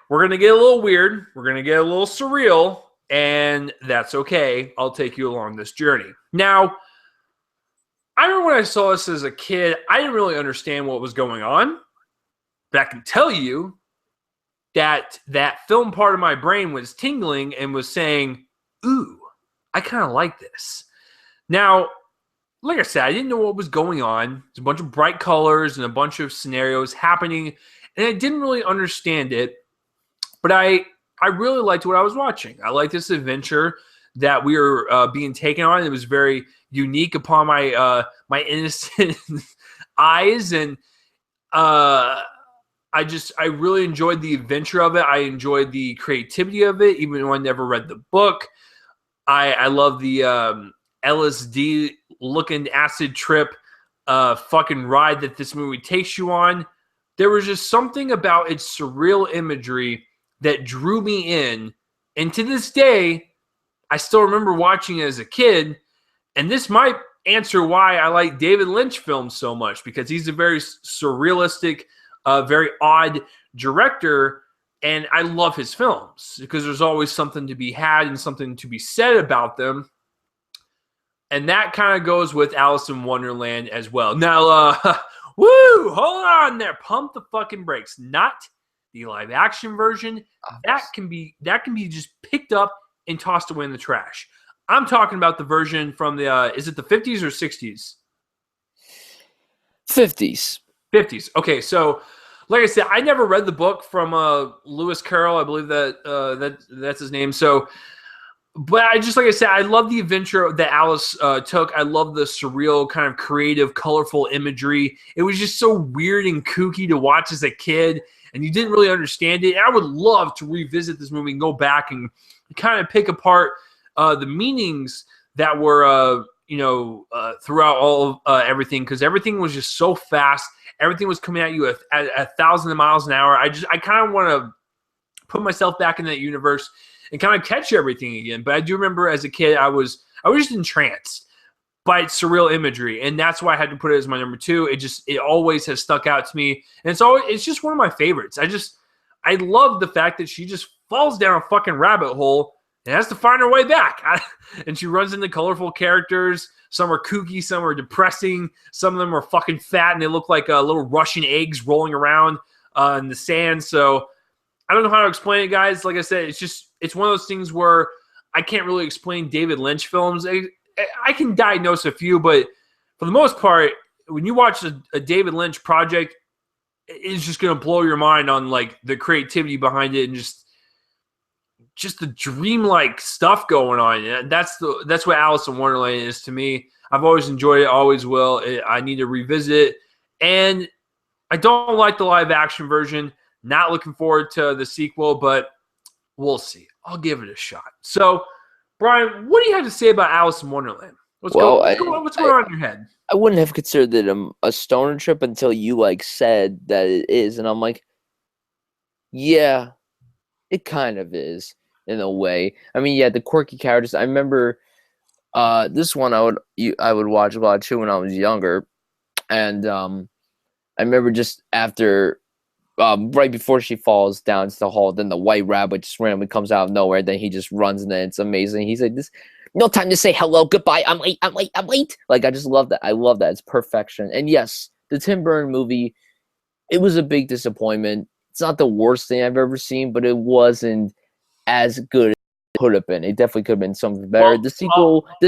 we're going to get a little weird. We're going to get a little surreal, and that's okay. I'll take you along this journey. Now, I remember when I saw this as a kid, I didn't really understand what was going on, but I can tell you that film part of my brain was tingling and was saying, ooh, I kind of like this. Now, like I said, I didn't know what was going on. There's a bunch of bright colors and a bunch of scenarios happening, and I didn't really understand it. But I really liked what I was watching. I liked this adventure that we were being taken on. It was very unique upon my my innocent eyes, and I really enjoyed the adventure of it. I enjoyed the creativity of it, even though I never read the book. I love the LSD looking acid trip fucking ride that this movie takes you on. There was just something about its surreal imagery that drew me in. And to this day, I still remember watching it as a kid. And this might answer why I like David Lynch films so much, because he's a very surrealistic, very odd director. And I love his films because there's always something to be had and something to be said about them. And that kind of goes with Alice in Wonderland as well. Now, woo, hold on there. Pump the fucking brakes. Not the live action version. That can be just picked up and tossed away in the trash. I'm talking about the version from the, is it the 50s or 60s? 50s. 50s. Okay, so like I said, I never read the book from Lewis Carroll. I believe that's his name. So, but I just, like I said, I love the adventure that Alice took. I love the surreal, kind of creative, colorful imagery. It was just so weird and kooky to watch as a kid, and you didn't really understand it. And I would love to revisit this movie and go back and kind of pick apart the meanings that were, throughout all everything, because everything was just so fast. Everything was coming at you at 1,000 miles an hour. I kind of want to put myself back in that universe and kind of catch everything again. But I do remember as a kid, I was just entranced by its surreal imagery, and that's why I had to put it as my number 2. It always has stuck out to me, and it's just one of my favorites. I love the fact that she just falls down a fucking rabbit hole and has to find her way back. And she runs into colorful characters. Some are kooky, some are depressing. Some of them are fucking fat, and they look like little Russian eggs rolling around in the sand. So I don't know how to explain it, guys. Like I said, it's one of those things where I can't really explain David Lynch films. I can diagnose a few, but for the most part, when you watch a David Lynch project, it's just going to blow your mind on like the creativity behind it and just the dreamlike stuff going on. That's what Alice in Wonderland is to me. I've always enjoyed it, always will. I need to revisit it. And I don't like the live action version. Not looking forward to the sequel, but we'll see. I'll give it a shot. So, Brian, what do you have to say about Alice in Wonderland? What's going on in your head? I wouldn't have considered it a stoner trip until you said that it is, and I'm like, yeah, it kind of is in a way. I mean, yeah, the quirky characters. I remember this one I would watch a lot too when I was younger, and I remember just after. Right before she falls down to the hall, then the white rabbit just randomly comes out of nowhere. Then he just runs, and then it's amazing. He's like, "This, no time to say hello, goodbye. I'm late." Like, I just love that. I love that. It's perfection. And yes, the Tim Burton movie, it was a big disappointment. It's not the worst thing I've ever seen, but it wasn't as good as it could have been. It definitely could have been something better. The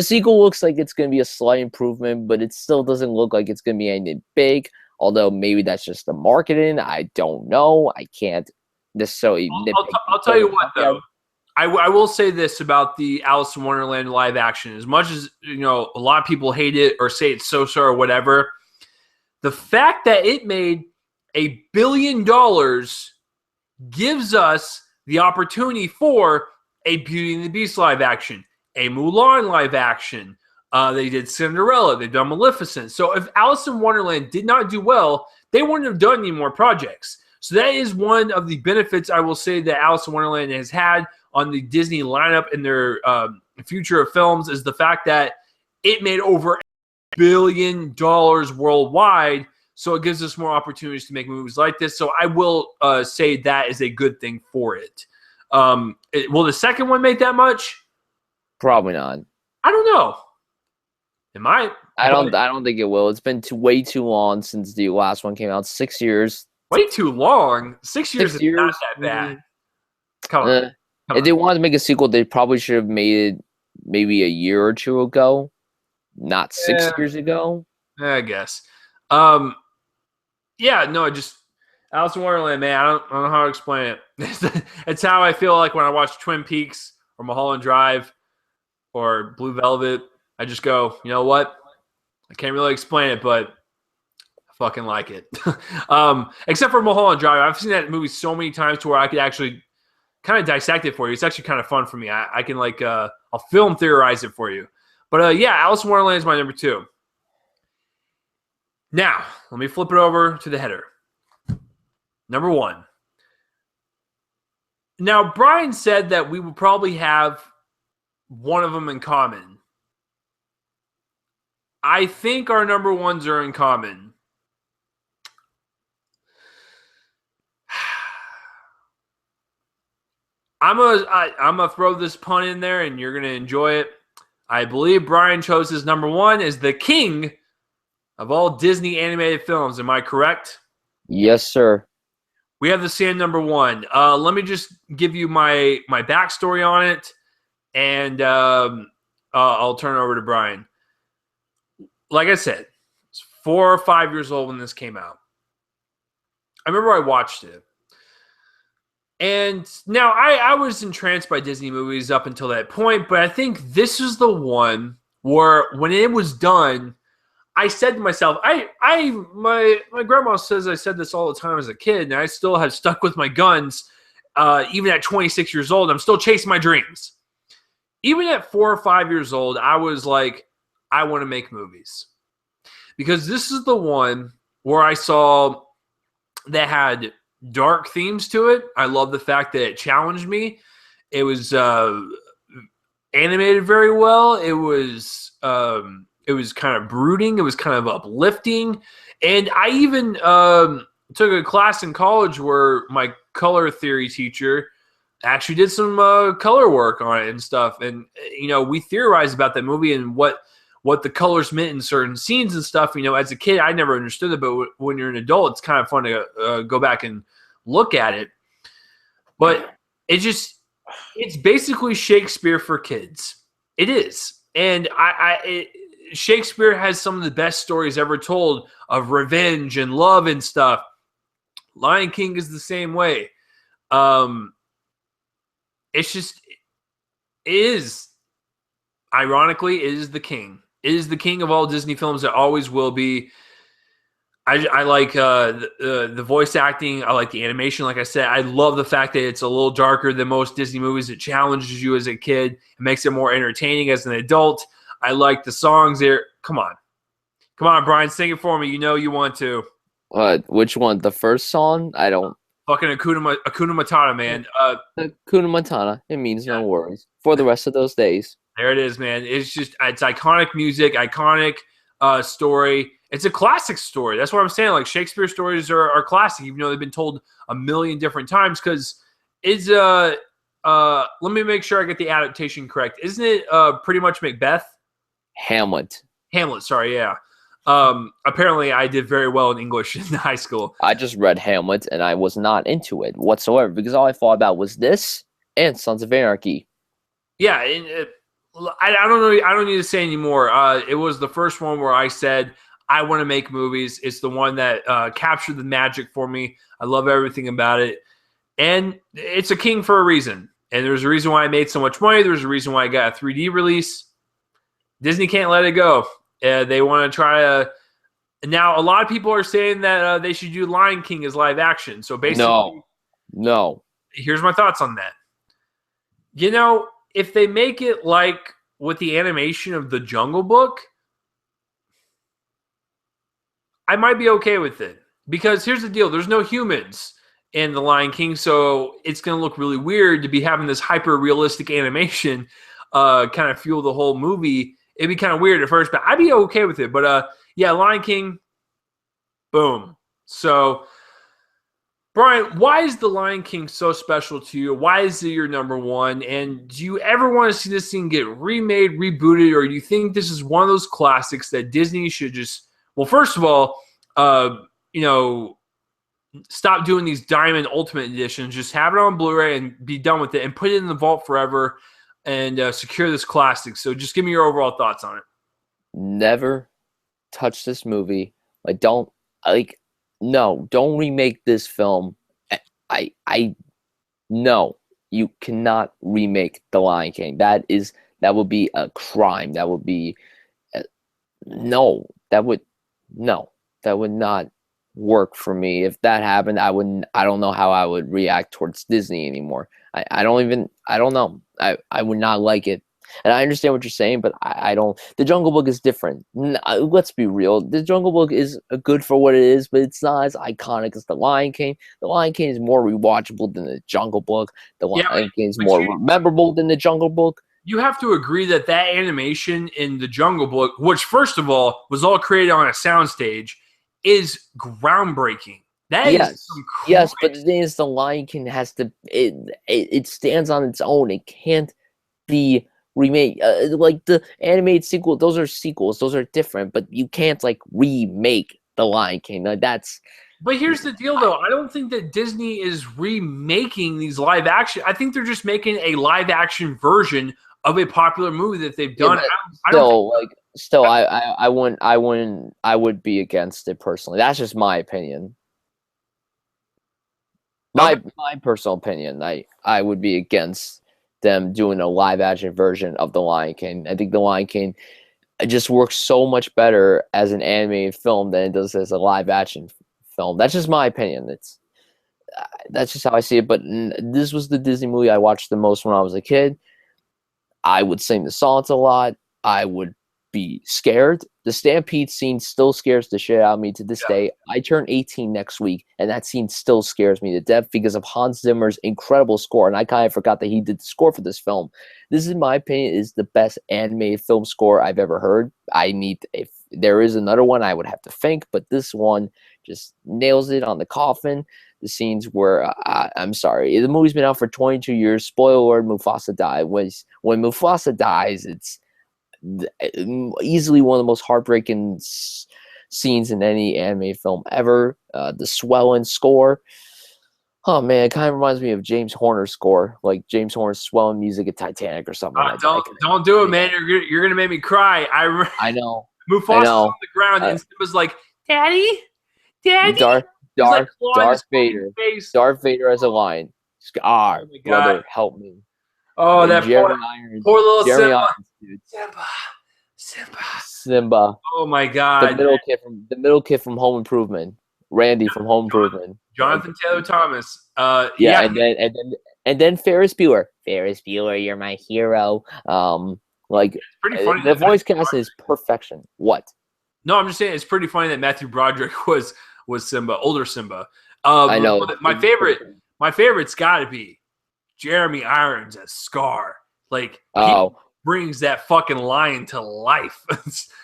sequel looks like it's going to be a slight improvement, but it still doesn't look like it's going to be anything big. Although maybe that's just the marketing. I don't know. I can't necessarily nitpick. I'll tell you what, though. I will say this about the Alice in Wonderland live action. As much as, a lot of people hate it or say it's so-so or whatever, the fact that it made $1 billion gives us the opportunity for a Beauty and the Beast live action, a Mulan live action. They did Cinderella. They've done Maleficent. So if Alice in Wonderland did not do well, they wouldn't have done any more projects. So that is one of the benefits I will say that Alice in Wonderland has had on the Disney lineup in their future of films is the fact that it made over $1 billion worldwide. So it gives us more opportunities to make movies like this. So I will say that is a good thing for it. Will the second one make that much? Probably not. I don't know. It might. I don't think it will. It's been way too long since the last one came out. 6 years. Way too long. 6 years is not that bad. Come on. If they wanted to make a sequel, they probably should have made it maybe a year or two ago, not 6 years Yeah, ago. I guess. Yeah, no, just Alice in Wonderland, man. I don't know how to explain it. It's how I feel like when I watch Twin Peaks or Mulholland Drive or Blue Velvet. I just go, you know what? I can't really explain it, but I fucking like it. Except for Mulholland Drive. I've seen that movie so many times to where I could actually kind of dissect it for you. It's actually kind of fun for me. I can I'll film theorize it for you. But yeah, Alice in Wonderland is my number 2. Now, let me flip it over to the header. Number 1. Now, Brian said that we would probably have one of them in common. I think our number 1s are in common. I'm gonna throw this pun in there, and you're gonna enjoy it. I believe Brian chose his number 1 as the king of all Disney animated films. Am I correct? Yes, sir. We have the same number 1. Let me just give you my backstory on it, and I'll turn it over to Brian. Like I said, it's 4 or 5 years old when this came out. I remember I watched it. And now I was entranced by Disney movies up until that point, but I think this is the one where when it was done, I said to myself, my grandma says I said this all the time as a kid, and I still have stuck with my guns, even at 26 years old. I'm still chasing my dreams. Even at 4 or 5 years old, I was like, I want to make movies. Because this is the one where I saw that had dark themes to it. I love the fact that it challenged me. It was animated very well. It was kind of brooding. It was kind of uplifting. And I even took a class in college where my color theory teacher actually did some color work on it and stuff. And, we theorized about that movie and what the colors meant in certain scenes and stuff. As a kid, I never understood it. But when you're an adult, it's kind of fun to go back and look at it. But it's basically Shakespeare for kids. It is. And Shakespeare has some of the best stories ever told of revenge and love and stuff. Lion King is the same way. It is. Ironically, it is the king. It is the king of all Disney films. It always will be. I like the voice acting. I like the animation. Like I said, I love the fact that it's a little darker than most Disney movies. It challenges you as a kid. It makes it more entertaining as an adult. I like the songs there. Come on, Brian, sing it for me. You know you want to. Which one? The first song? I don't. Fucking Hakuna Matata, man. Hakuna Matata. It means no worries for the rest of those days. There it is, man. It's iconic music, iconic story. It's a classic story. That's what I'm saying. Like Shakespeare stories are classic, even though they've been told a million different times. Because it's let me make sure I get the adaptation correct. Isn't it pretty much Macbeth? Hamlet. Sorry, yeah. Apparently, I did very well in English in high school. I just read Hamlet, and I was not into it whatsoever because all I thought about was this and Sons of Anarchy. Yeah, and, I don't know. I don't need to say anymore. It was the first one where I said I want to make movies. It's the one that captured the magic for me. I love everything about it, and it's a king for a reason. And there's a reason why I made so much money. There's a reason why I got a 3D release. Disney can't let it go. They want to try to. Now, a lot of people are saying that they should do Lion King as live action. So basically, no. Here's my thoughts on that. If they make it like with the animation of the Jungle Book, I might be okay with it. Because here's the deal. There's no humans in The Lion King, so it's going to look really weird to be having this hyper-realistic animation kind of fuel the whole movie. It'd be kind of weird at first, but I'd be okay with it. But yeah, Lion King, boom. So, Brian, why is The Lion King so special to you? Why is it your number 1? And do you ever want to see this thing get remade, rebooted, or do you think this is one of those classics that Disney should just, well, first of all, stop doing these Diamond Ultimate Editions, just have it on Blu-ray and be done with it and put it in the vault forever and secure this classic. So just give me your overall thoughts on it. Never touch this movie. Don't remake this film. No, you cannot remake The Lion King. That would be a crime. That would be that would not work for me. If that happened, I don't know how I would react towards Disney anymore. I don't know. I would not like it. And I understand what you're saying, but I don't. The Jungle Book is different. Let's be real. The Jungle Book is good for what it is, but it's not as iconic as The Lion King. The Lion King is more rewatchable than The Jungle Book. The Lion King is more memorable than The Jungle Book. You have to agree that animation in The Jungle Book, which first of all was all created on a soundstage, is groundbreaking. Yes, but the thing is, The Lion King has to. It stands on its own. It can't be remake. Like the animated sequel, those are sequels. Those are different. But you can't remake The Lion King. But here's the deal, though. I don't think that Disney is remaking these live action. I think they're just making a live action version of a popular movie that they've done. I would be against it personally. That's just my opinion. My personal opinion. I would be against them doing a live action version of The Lion King. I think The Lion King just works so much better as an animated film than it does as a live action film. That's just my opinion. That's just how I see it. But this was the Disney movie I watched the most when I was a kid. I would sing the songs a lot. I would be scared. The Stampede scene still scares the shit out of me to this day. I turn 18 next week, and that scene still scares me to death because of Hans Zimmer's incredible score. And I kind of forgot that he did the score for this film. This, in my opinion, is the best animated film score I've ever heard. If there is another one, I would have to think, but this one just nails it on the coffin. The scenes where I'm sorry, the movie's been out for 22 years. Spoiler alert: Mufasa died. When Mufasa dies, it's easily one of the most heartbreaking scenes in any anime film ever. The swelling score, oh man, it kind of reminds me of James Horner's score, like James Horner's swelling music at Titanic or something like that. Don't do it, man. You're gonna make me cry. I know. Mufasa's on the ground and Simba's like, "Daddy." Darth Vader. Darth Vader as a lion. Brother, help me. Oh, and that poor little Jeremy Simba. Irons, dude. Simba. Oh my God. The middle kid from Home Improvement. Randy from Home Improvement. Jonathan Taylor Thomas. And then Ferris Bueller. Ferris Bueller, you're my hero. It's pretty funny. The voice casting is perfection. What? No, I'm just saying it's pretty funny that Matthew Broderick was Simba, older Simba. I know. My favorite's got to be Jeremy Irons as Scar. He brings that fucking lion to life.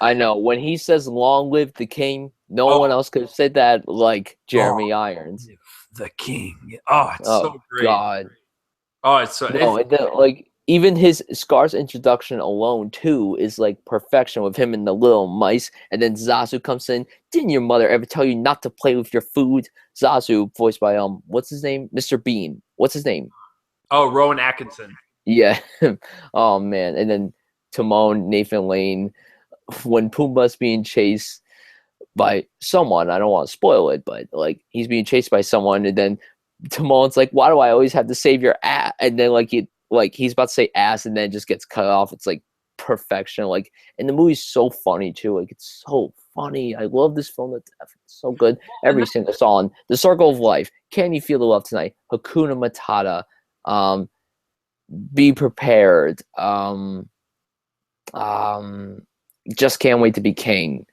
I know. When he says "Long live the king," no one else could have said that like Jeremy Irons. The king. Oh, it's so great. God. Oh, it's so. Even his Scar's introduction alone too is perfection with him and the little mice, and then Zazu comes in. Didn't your mother ever tell you not to play with your food? Zazu, voiced by what's his name? Mr. Bean. What's his name? Oh, Rowan Atkinson. Yeah. Oh man. And then Timon, Nathan Lane, when Pumbaa's being chased by someone, I don't want to spoil it, but he's being chased by someone, and then Timon's like, "Why do I always have to save your ass?" And then he's about to say ass, and then it just gets cut off. It's perfection. And the movie's so funny too. It's so funny. I love this film. It's so good. Every single song. The Circle of Life. Can You Feel the Love Tonight? Hakuna Matata. Be Prepared. Just Can't Wait to Be King.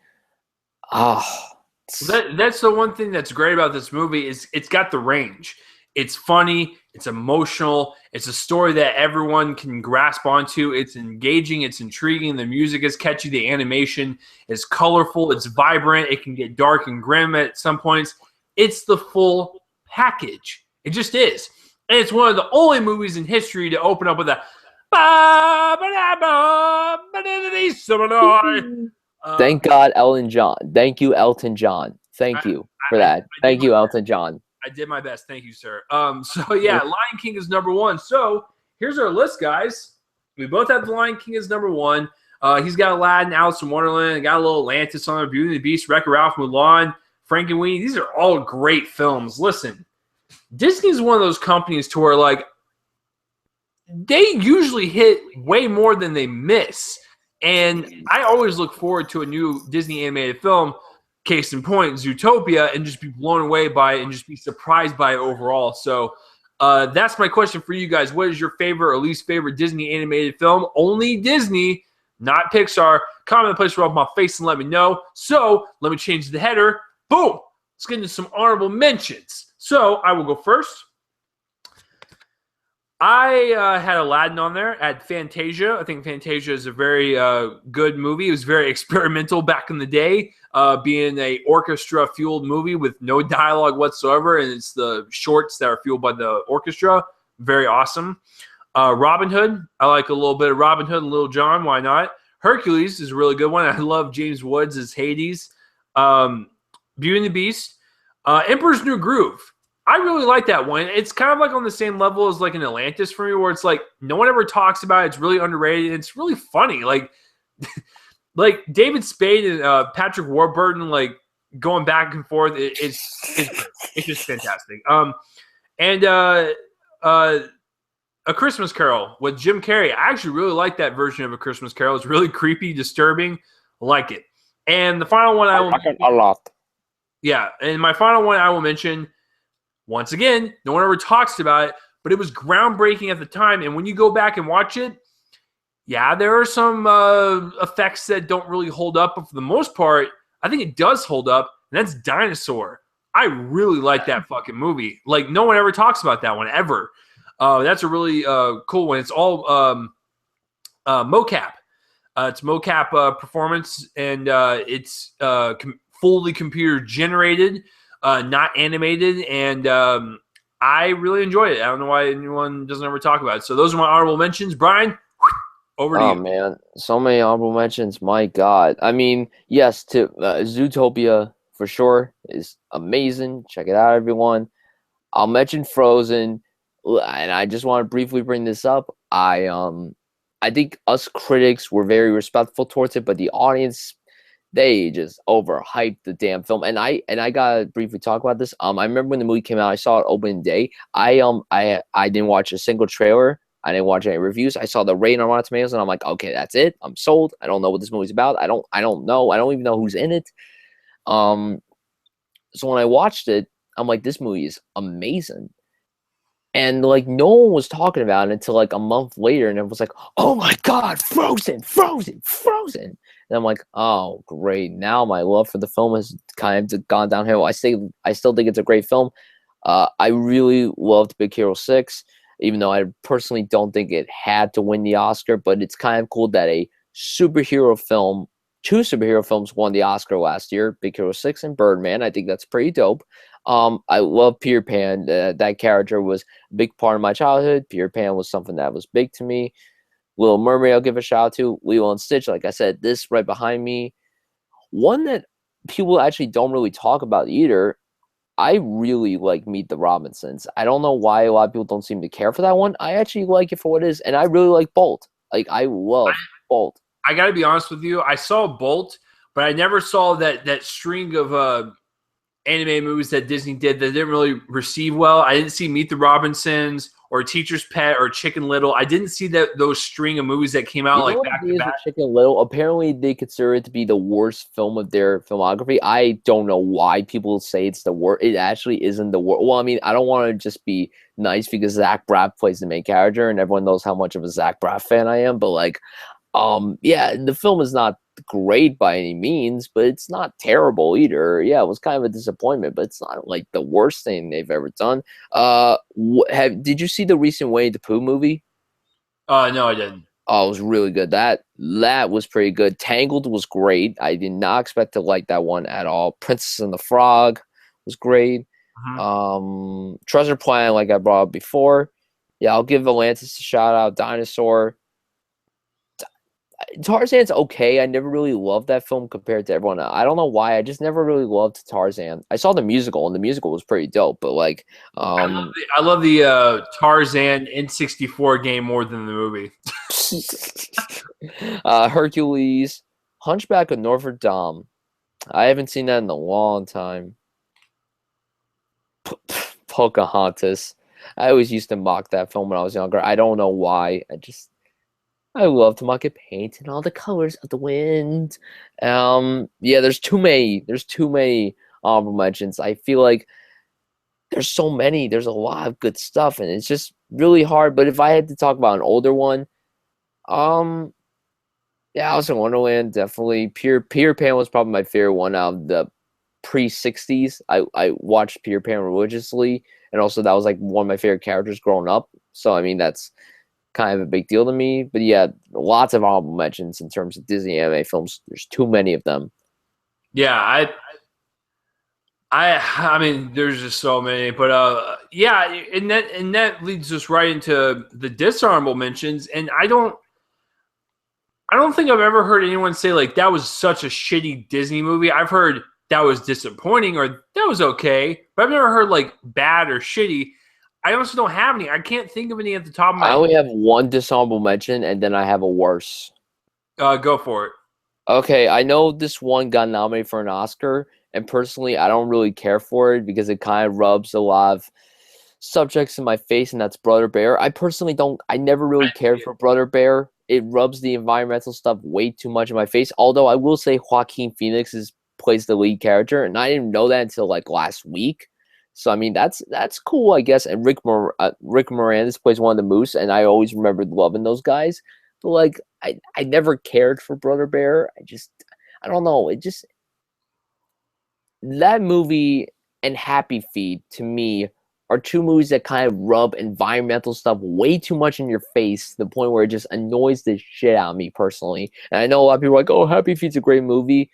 That's the one thing that's great about this movie is it's got the range. It's funny. It's emotional. It's a story that everyone can grasp onto. It's engaging. It's intriguing. The music is catchy. The animation is colorful. It's vibrant. It can get dark and grim at some points. It's the full package. It just is. And it's one of the only movies in history to open up with a Thank God, Elton John. Thank you, Elton John. Thank you for that. Thank you, Elton John. I did my best. Thank you, sir. So yeah, Lion King is number one. So here's our list, guys. We both have The Lion King as number one. He's got Aladdin, Alice in Wonderland, got a little Atlantis on there, Beauty and the Beast, Wreck-It Ralph, Mulan, Frankenweenie. These are all great films. Listen, Disney's one of those companies to where, like, they usually hit way more than they miss. And I always look forward to a new Disney animated film, case in point, Zootopia, and just be blown away by it and just be surprised by it overall. So that's my question for you guys. What is your favorite or least favorite Disney animated film? Only Disney, not Pixar. Comment in the place, rub my face, and let me know. So let me change the header. Boom. Let's get into some honorable mentions. So I will go first. I had Aladdin on there at Fantasia. I think Fantasia is a very good movie. It was very experimental back in the day, being a orchestra-fueled movie with no dialogue whatsoever, and it's the shorts that are fueled by the orchestra. Very awesome. Robin Hood. I like a little bit of Robin Hood and Little John. Why not? Hercules is a really good one. I love James Woods as Hades. Beauty and the Beast. Emperor's New Groove. I really like that one. It's kind of like on the same level as like an Atlantis for me, where it's like no one ever talks about it. It's really underrated. It's really funny. Like, like David Spade and Patrick Warburton, like going back and forth. It's just fantastic. And A Christmas Carol with Jim Carrey. I actually really like that version of A Christmas Carol. It's really creepy, disturbing. I like it. And the final one I like it a lot. Yeah, and my final one I will mention. Once again, no one ever talks about it, but it was groundbreaking at the time. And when you go back and watch it, yeah, there are some effects that don't really hold up. But for the most part, I think it does hold up. And that's Dinosaur. I really like that fucking movie. Like, no one ever talks about that one, ever. That's a really cool one. It's all mocap. It's mocap performance, and it's fully computer generated. Not animated, and I really enjoyed it. I don't know why anyone doesn't ever talk about it. So those are my honorable mentions. Brian, over to you. Oh, man. So many honorable mentions. My God. I mean, yes, to Zootopia for sure is amazing. Check it out, everyone. I'll mention Frozen, and I just want to briefly bring this up. I think us critics were very respectful towards it, but the audience, they just overhyped the damn film. And I gotta briefly talk about this. I remember when the movie came out, I saw it opening day. I didn't watch a single trailer. I didn't watch any reviews. I saw the rating on Rotten Tomatoes, and I'm like, okay, that's it. I'm sold. I don't know what this movie's about. I don't know. I don't even know who's in it. So when I watched it, I'm like, this movie is amazing. And like no one was talking about it until like a month later, and it was like, oh my God, Frozen. And I'm like, oh, great. Now my love for the film has kind of gone downhill. I still think it's a great film. I really loved Big Hero 6, even though I personally don't think it had to win the Oscar. But it's kind of cool that a superhero film, two superhero films won the Oscar last year, Big Hero 6 and Birdman. I think that's pretty dope. I love Peter Pan. That character was a big part of my childhood. Peter Pan was something that was big to me. Little Mermaid, I'll give a shout out to. Lilo and Stitch, like I said, this right behind me. One that people actually don't really talk about either, I really like Meet the Robinsons. I don't know why a lot of people don't seem to care for that one. I actually like it for what it is, and I really like Bolt. Like, I love Bolt. I got to be honest with you. I saw Bolt, but I never saw that string of anime movies that Disney did that didn't really receive well. I didn't see Meet the Robinsons or Teacher's Pet or Chicken Little. I didn't see those string of movies that came out like back to back. Chicken Little, apparently they consider it to be the worst film of their filmography. I don't know why people say it's the worst. It actually isn't the worst. Well, I mean, I don't want to just be nice because Zach Braff plays the main character, and everyone knows how much of a Zach Braff fan I am. But like, yeah, the film is not great by any means, but it's not terrible either. Yeah, it was kind of a disappointment, but it's not like the worst thing they've ever done. Did you see the recent Winnie the Pooh movie? No, I didn't. Oh, it was really good. That was pretty good. Tangled was great. I did not expect to like that one at all. Princess and the Frog was great. Treasure Planet, like I brought up before. Yeah, I'll give Atlantis a shout out. Dinosaur. Tarzan's okay. I never really loved that film compared to everyone else. I don't know why. I just never really loved Tarzan. I saw the musical, and the musical was pretty dope. But like, I love the Tarzan N64 game more than the movie. Hercules, Hunchback of Notre Dame. I haven't seen that in a long time. Pocahontas. I always used to mock that film when I was younger. I don't know why. I love to mock it, paint in all the colors of the wind. Yeah, there's too many. There's too many honorable mentions. I feel like there's so many. There's a lot of good stuff, and it's just really hard. But if I had to talk about an older one, yeah, Alice in Wonderland, definitely. Peter Pan was probably my favorite one out of the pre-60s. I watched Peter Pan religiously, and also that was like one of my favorite characters growing up. So, I mean, that's kind of a big deal to me. But yeah, lots of honorable mentions in terms of Disney anime films. There's too many of them. Yeah, I mean, there's just so many, but yeah, and that leads us right into the dishonorable mentions, and I don't think I've ever heard anyone say like that was such a shitty Disney movie. I've heard that was disappointing or that was okay, but I've never heard like bad or shitty. I honestly don't have any. I can't think of any at the top of my head. I only have one dishonorable mention, and then I have a worse. Go for it. Okay, I know this one got nominated for an Oscar, and personally, I don't really care for it because it kind of rubs a lot of subjects in my face, and that's Brother Bear. I never really cared for Brother Bear. It rubs the environmental stuff way too much in my face, although I will say Joaquin Phoenix plays the lead character, and I didn't know that until like last week. So, I mean, that's cool, I guess, and Rick Moranis plays one of the Moose, and I always remembered loving those guys. But, like, I never cared for Brother Bear. I don't know. That movie and Happy Feet, to me, are two movies that kind of rub environmental stuff way too much in your face to the point where it just annoys the shit out of me personally. And I know a lot of people are like, oh, Happy Feet's a great movie.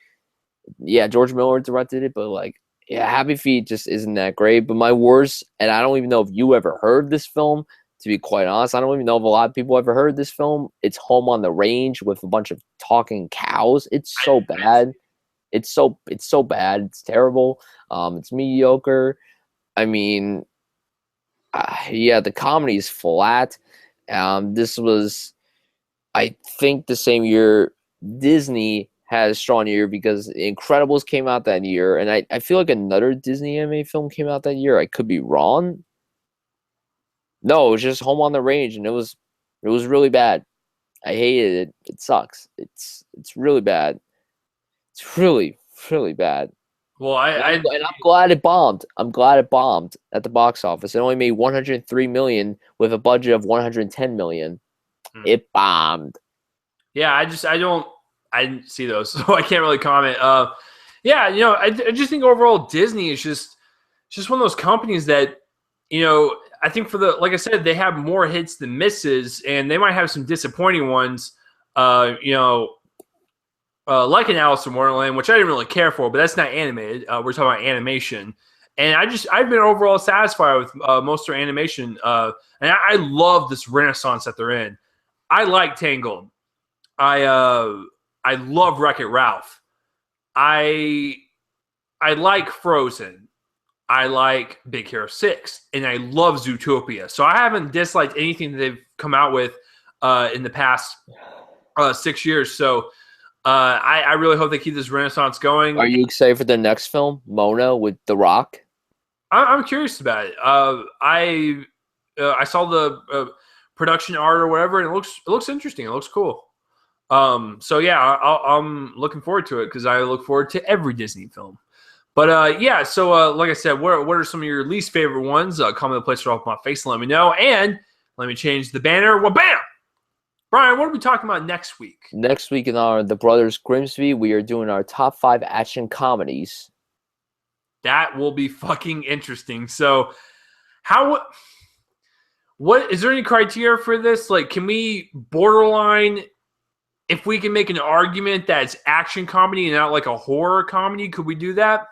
Yeah, George Miller directed it, but, like, yeah, Happy Feet just isn't that great. But my worst, and I don't even know if you ever heard this film, to be quite honest. I don't even know if a lot of people ever heard this film. It's Home on the Range with a bunch of talking cows. It's so bad. It's so bad. It's terrible. It's mediocre. I mean, yeah, the comedy is flat. This was, I think, the same year Disney had a strong year because Incredibles came out that year, and I feel like another Disney anime film came out that year. I could be wrong. No, it was just Home on the Range, and it was really bad. I hated it. It sucks. It's really bad. It's really, really bad. Well, I'm glad it bombed. I'm glad it bombed at the box office. It only made $103 million with a budget of $110 million. It bombed. Yeah, I didn't see those, so I can't really comment. Yeah, I just think overall Disney is just one of those companies that, I think like I said, they have more hits than misses, and they might have some disappointing ones. Like an Alice in Wonderland, which I didn't really care for, but that's not animated. We're talking about animation, and I've been overall satisfied with most of their animation, and I love this renaissance that they're in. I like Tangled. I love Wreck-It Ralph. I like Frozen. I like Big Hero 6, and I love Zootopia. So I haven't disliked anything that they've come out with in the past 6 years. So I really hope they keep this renaissance going. Are you excited for the next film, Mona, with The Rock? I'm curious about it. I saw the production art or whatever, and it looks interesting. It looks cool. So yeah, I'm looking forward to it because I look forward to every Disney film. But yeah, so like I said, what are some of your least favorite ones? Comment the place off my face and let me know. And let me change the banner. Well, bam! Brian, what are we talking about next week? Next week in our The Brothers Grimsby, we are doing our top 5 action comedies. That will be fucking interesting. So, what is there any criteria for this? Like, can we borderline? If we can make an argument that it's action comedy and not like a horror comedy, could we do that?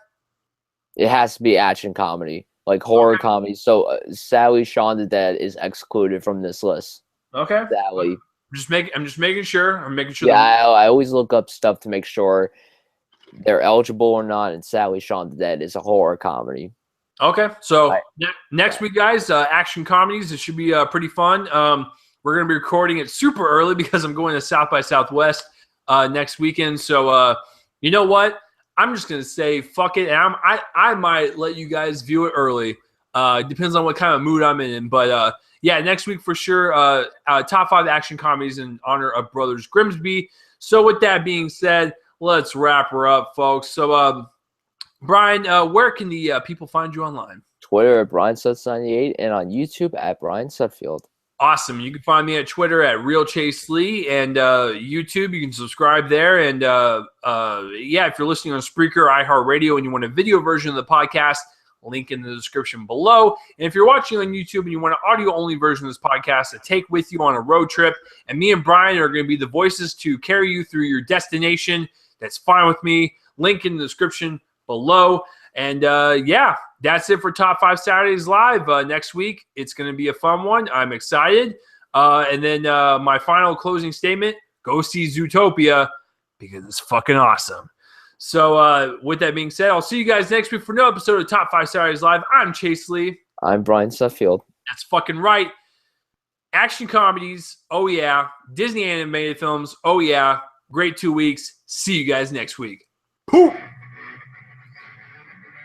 It has to be action comedy, like horror comedy. So sadly, Shaun the Dead is excluded from this list. Okay. Sadly. I'm just making sure. I'm making sure. Yeah, I always look up stuff to make sure they're eligible or not. And sadly, Shaun the Dead is a horror comedy. Okay. So next week, guys, action comedies. It should be pretty fun. We're going to be recording it super early because I'm going to South by Southwest next weekend. So, you know what? I'm just going to say fuck it. And I might let you guys view it early. Depends on what kind of mood I'm in. But, yeah, next week for sure, top 5 action comedies in honor of Brothers Grimsby. So with that being said, let's wrap her up, folks. So, Brian, where can the people find you online? Twitter at BrianSuts98 and on YouTube at Brian Sutfield. Awesome. You can find me at Twitter at RealChaseLee and YouTube. You can subscribe there. And yeah, if you're listening on Spreaker, iHeartRadio, and you want a video version of the podcast, link in the description below. And if you're watching on YouTube and you want an audio-only version of this podcast to take with you on a road trip, and me and Brian are going to be the voices to carry you through your destination, that's fine with me. Link in the description below. And yeah, that's it for Top 5 Saturdays Live. Next week, it's going to be a fun one. I'm excited. And then my final closing statement, go see Zootopia because it's fucking awesome. So with that being said, I'll see you guys next week for another episode of Top 5 Saturdays Live. I'm Chase Lee. I'm Brian Sutfield. That's fucking right. Action comedies, oh yeah. Disney animated films, oh yeah. Great 2 weeks. See you guys next week. Poof!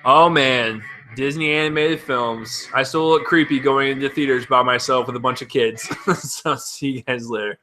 Oh, man. Disney animated films. I still look creepy going into theaters by myself with a bunch of kids. So see you guys later.